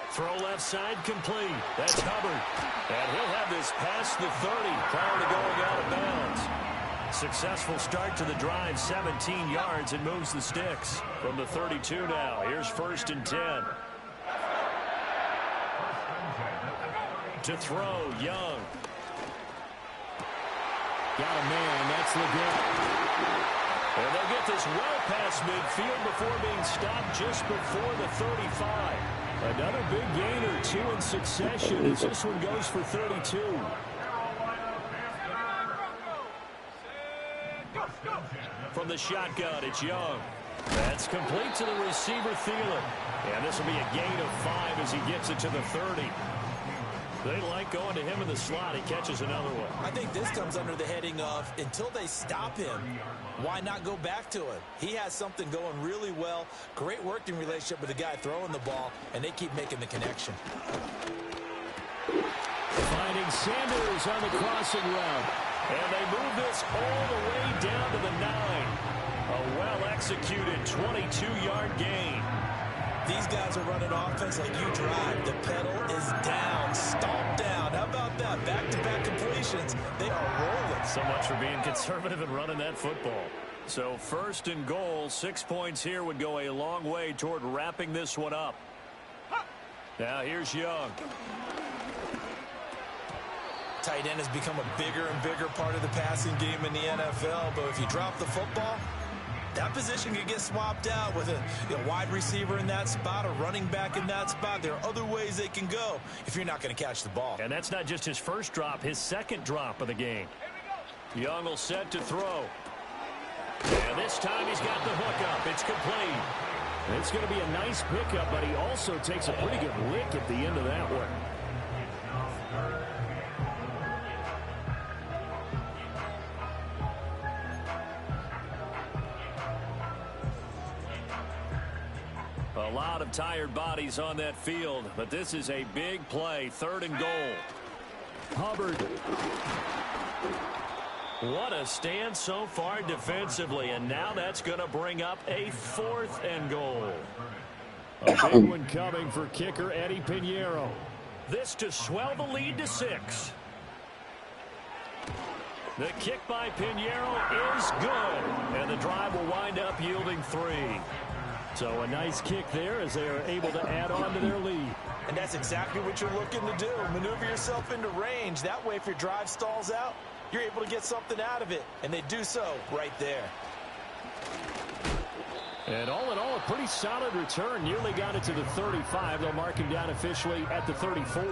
Throw left side complete. That's Hubbard. And he'll have this past the 30 prior to going out of bounds. Successful start to the drive, 17 yards, and moves the sticks. From the 32 now, here's 1st and 10. To throw, Young. Got a man, that's Leggett. And they'll get this well past midfield before being stopped just before the 35. Another big gain or 2 in succession as this one goes for 32. From the shotgun, it's Young. That's complete to the receiver, Thielen. And this will be a gain of 5 as he gets it to the 30. They like going to him in the slot. He catches another one. I think this comes under the heading of until they stop him, why not go back to it? He has something going really well. Great working relationship with the guy throwing the ball, and they keep making the connection. Finding Sanders on the crossing route. And they move this all the way down to the 9. A well-executed 22-yard gain. These guys are running offense like you drive. The pedal is down, stomped down. How about that? Back-to-back completions. They are rolling. So much for being conservative and running that football. So 1st and goal, 6 points here would go a long way toward wrapping this one up. Now here's Young. Tight end has become a bigger and bigger part of the passing game in the NFL, but if you drop the football, that position can get swapped out with a wide receiver in that spot, a running back in that spot. There are other ways they can go if you're not going to catch the ball. And that's not just his first drop, his second drop of the game. Young will set to throw. And this time he's got the hook up. It's complete. It's going to be a nice pickup, but he also takes a pretty good lick at the end of that one. A lot of tired bodies on that field, but this is a big play, 3rd and goal. Hubbard. What a stand so far defensively, and now that's going to bring up a 4th and goal. A big one coming for kicker Eddie Pinheiro. This to swell the lead to 6. The kick by Pinheiro is good, and the drive will wind up yielding 3. So a nice kick there as they are able to add on to their lead. And that's exactly what you're looking to do. Maneuver yourself into range. That way, if your drive stalls out, you're able to get something out of it. And they do so right there. And all in all, a pretty solid return. Nearly got it to the 35. They'll mark him down officially at the 34.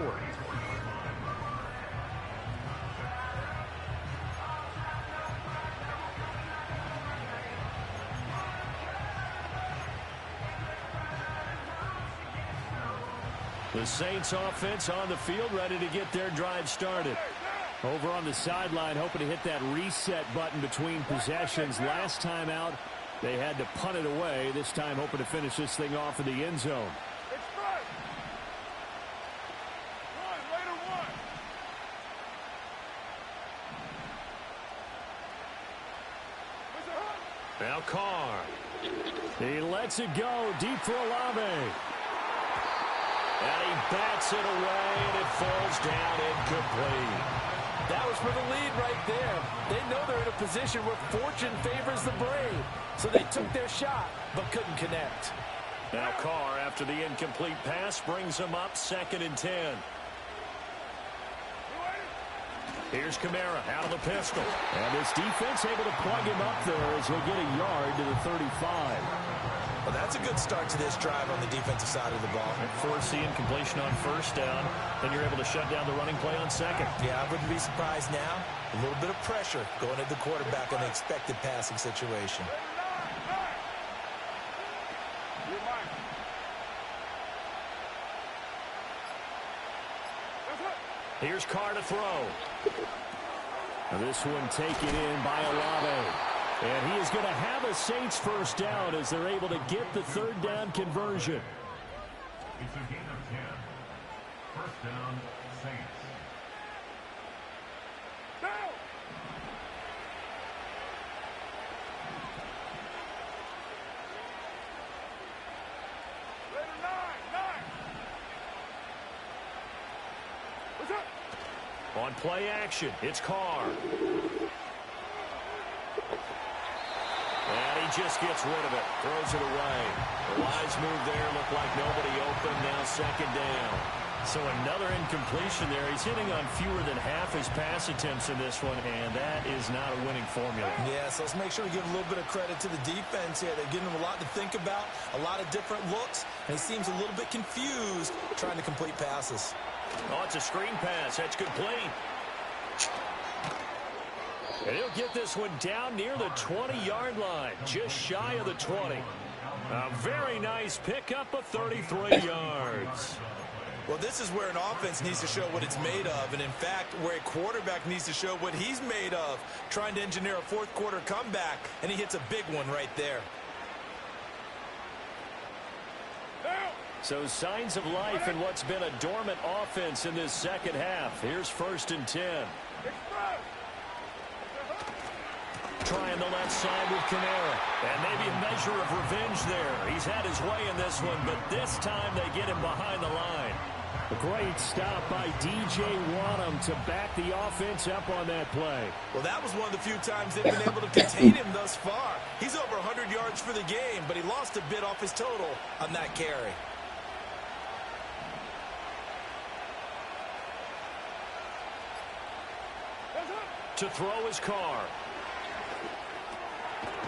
The Saints offense on the field, ready to get their drive started. Over on the sideline, hoping to hit that reset button between possessions. Last time out, they had to punt it away. This time, hoping to finish this thing off in the end zone. Now Carr. He lets it go deep for Olave. And he bats it away, and it falls down incomplete. That was for the lead right there. They know they're in a position where fortune favors the brave. So they took their shot, but couldn't connect. Now Carr, after the incomplete pass, brings him up 2nd and 10. Here's Kamara out of the pistol. And this defense able to plug him up there as he'll get a yard to the 35. Well, that's a good start to this drive on the defensive side of the ball. Force the incompletion on 1st down, then you're able to shut down the running play on 2nd. Yeah, I wouldn't be surprised now. A little bit of pressure going at the quarterback on the expected passing situation. Here's Carr to throw. And this one taken in by Olave. And he is going to have a Saints 1st down as they're able to get the 3rd down conversion. It's a gain of 10. 1st down, Saints. Down! Later, 9. What's up? On play action, it's Carr. just gets rid of it. Throws it away. The wise move there. Looked like nobody open. Now second down. So another incompletion there. He's hitting on fewer than half his pass attempts in this one, and that is not a winning formula. Yeah, so let's make sure we give a little bit of credit to the defense here. They're giving him a lot to think about, a lot of different looks, and he seems a little bit confused trying to complete passes. Oh, it's a screen pass. That's complete. And he'll get this one down near the 20-yard line, just shy of the 20. A very nice pickup of 33 yards. Well, this is where an offense needs to show what it's made of, and in fact, where a quarterback needs to show what he's made of, trying to engineer a fourth-quarter comeback, and he hits a big one right there. So signs of life in what's been a dormant offense in this second half. Here's 1st and 10. Trying the left side with Kamara. And maybe a measure of revenge there. He's had his way in this one, but this time they get him behind the line. A great stop by DJ Wadham to back the offense up on that play. Well, that was one of the few times they've been able to contain him thus far. He's over 100 yards for the game, but he lost a bit off his total on that carry. To throw his car.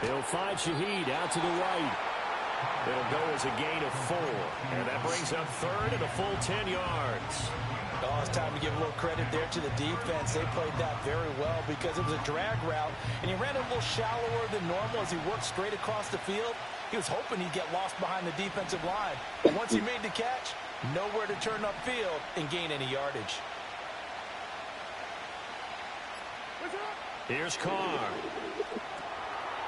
He'll find Shaheed out to the right. It'll go as a gain of 4. And that brings up 3rd and a full 10 yards. Oh, it's time to give a little credit there to the defense. They played that very well because it was a drag route, and he ran a little shallower than normal as he worked straight across the field. He was hoping he'd get lost behind the defensive line. But once he made the catch, nowhere to turn upfield and gain any yardage. Here's Carr.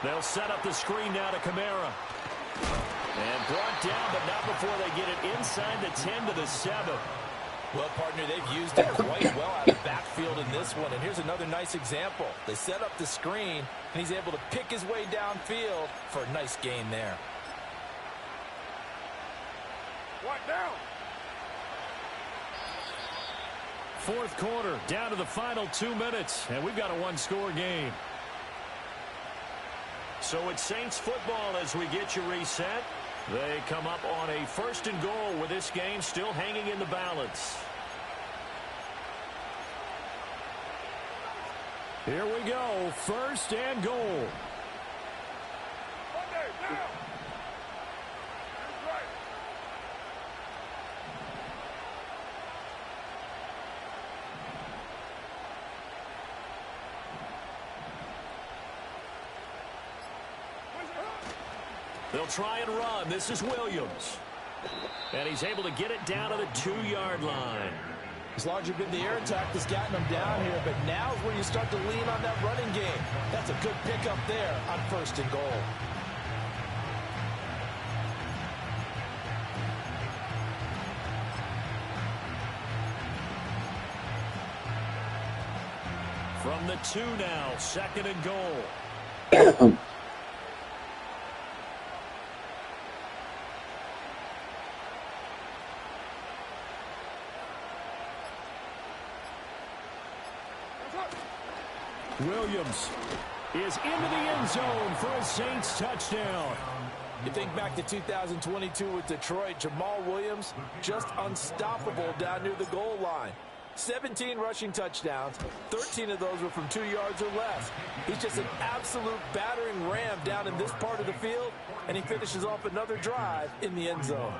They'll set up the screen now to Kamara. And brought down, but not before they get it inside the 10 to the 7. Well, partner, they've used it quite well out of the backfield in this one. And here's another nice example. They set up the screen, and he's able to pick his way downfield for a nice gain there. What down? 4th quarter, down to the final 2 minutes, and we've got a one-score game. So it's Saints football as we get you reset. They come up on a 1st and goal with this game still hanging in the balance. Here we go, 1st and goal. They'll try and run. This is Williams. And he's able to get it down to the 2-yard line. It's largely been the air attack that's gotten him down here, but now is where you start to lean on that running game. That's a good pickup there on 1st and goal. From the 2 now, 2nd and goal. Williams is into the end zone for a Saints touchdown. You think back to 2022 with Detroit, Jamal Williams just unstoppable down near the goal line. 17 rushing touchdowns, 13 of those were from 2 yards or less. He's just an absolute battering ram down in this part of the field, and he finishes off another drive in the end zone.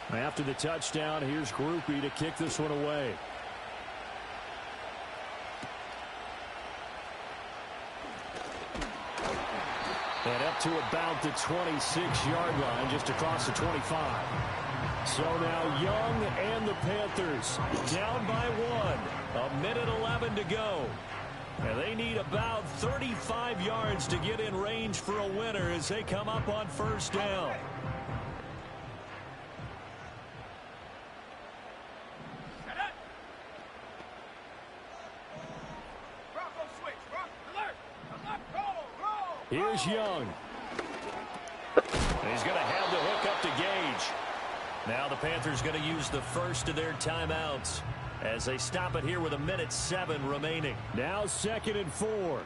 After the touchdown, here's Groupie to kick this one away. And up to about the 26-yard line, just across the 25. So now Young and the Panthers down by 1. 1:11 to go. And they need about 35 yards to get in range for a winner as they come up on 1st down. Here's Young. And he's going to have the hook up to Gage. Now the Panthers going to use the first of their timeouts as they stop it here with 1:07 remaining. Now 2nd and 4.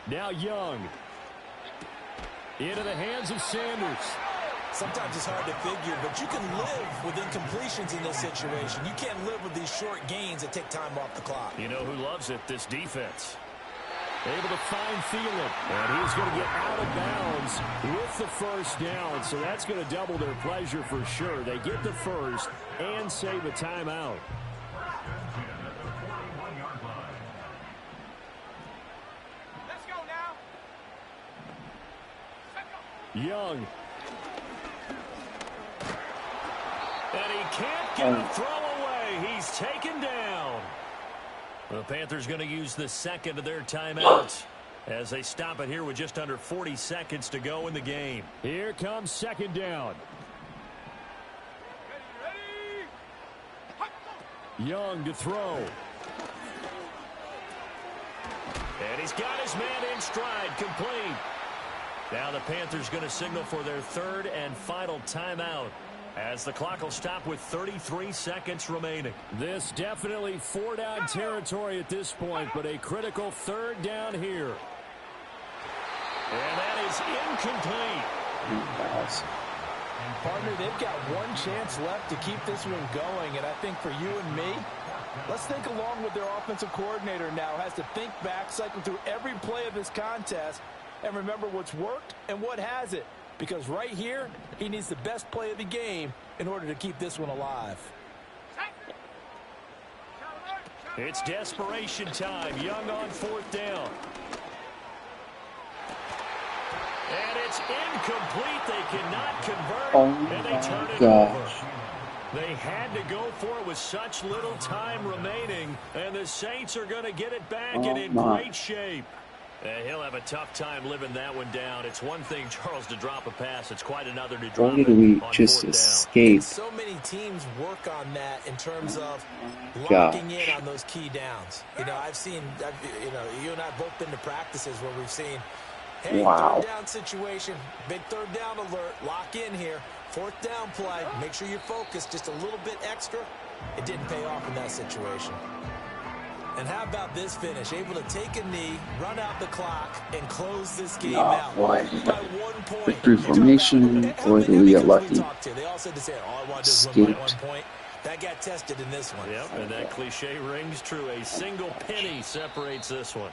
Now Young. Into the hands of Sanders. Sometimes it's hard to figure, but you can live with incompletions in this situation. You can't live with these short gains that take time off the clock. You know who loves it? This defense. Able to find Thielen. And he's going to get out of bounds with the first down. So that's going to double their pleasure for sure. They get the first and save a timeout. Young. And he can't get a throw away. He's taken down. The Panthers going to use the second of their timeouts as they stop it here with just under 40 seconds to go in the game. Here comes 2nd down. Young to throw. And he's got his man in stride, complete. Now the Panthers going to signal for their 3rd and final timeout as the clock will stop with 33 seconds remaining. This definitely 4-down territory at this point, but a critical 3rd down here. And that is incomplete. Partner, they've got one chance left to keep this one going, and I think for you and me, let's think along with their offensive coordinator now. Has to think back, cycle through every play of this contest, and remember what's worked and what hasn't. Because right here, he needs the best play of the game in order to keep this one alive. It's desperation time. Young on 4th down. And it's incomplete. They cannot convert, and they turn it over. They had to go for it with such little time remaining, and the Saints are going to get it back and in great shape. He'll have a tough time living that one down. It's one thing, Charles, to drop a pass. It's quite another to drop it we on just 4th down. escape? So many teams work on that in terms of locking in on those key downs. You know, you and I have both been to practices where we've seen, hey, 3rd down situation, big 3rd down alert, lock in here. 4th down play, make sure you're focused just a little bit extra. It didn't pay off in that situation. And how about this finish? Able to take a knee, run out the clock, and close this game out by 1 point. Victory formation, boy, do we get lucky. They all said the same, all I want to do is win by 1 point. That got tested in this one. Yep, and that cliche rings true. A single penny separates this one.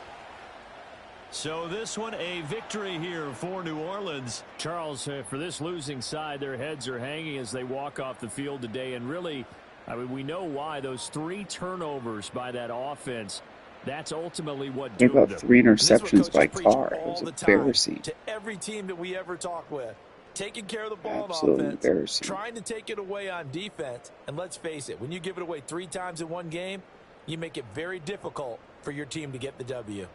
So this one, a victory here for New Orleans. Charles, for this losing side, their heads are hanging as they walk off the field today. And really, I mean, we know why. Those 3 turnovers by that offense, that's ultimately what doomed them. 3 interceptions by Carr. It was embarrassing. To every team that we ever talk with, taking care of the ball Absolutely on offense, embarrassing. trying to take it away on defense. And let's face it, when you give it away 3 times in one game, you make it very difficult for your team to get the W.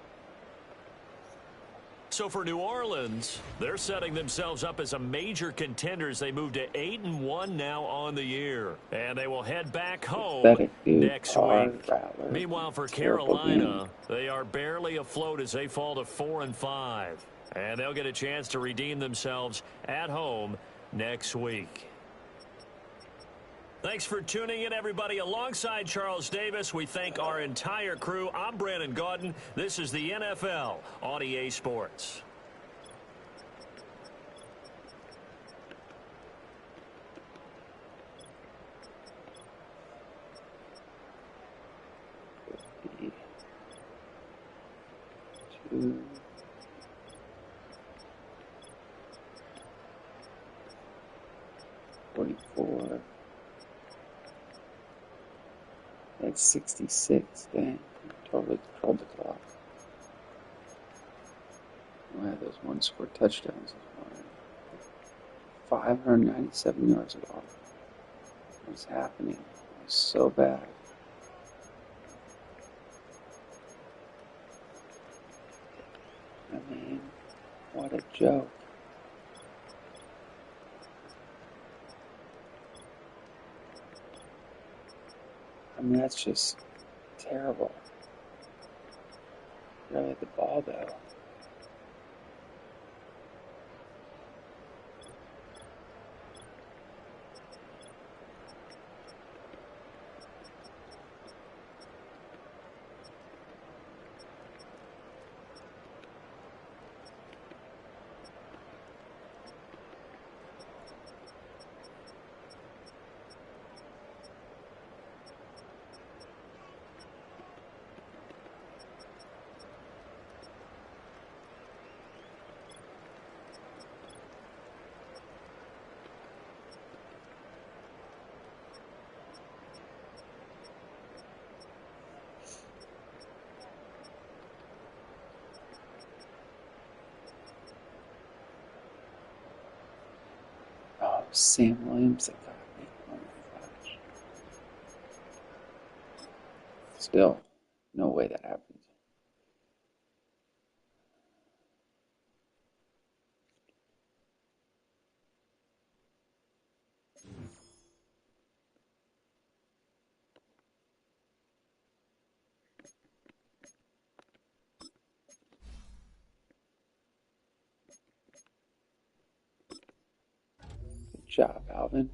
So for New Orleans, they're setting themselves up as a major contender as they move to 8-1 now on the year. And they will head back home next week. Meanwhile, for Carolina, they are barely afloat as they fall to 4-5. And they'll get a chance to redeem themselves at home next week. Thanks for tuning in, everybody. Alongside Charles Davis, we thank our entire crew. I'm Brandon Gaudin. This is the NFL on EA Sports. Two. 44. That's 66. Dang. Totally controlled the clock. Wow, those 1-score touchdowns. 597 yards of offense. What's happening? It's so bad. I mean, what a joke. I mean, that's just terrible. Really at the ball, though. Oh, Sam Williams that got me. Oh my gosh. Still, no way that happened. Good job, Alvin.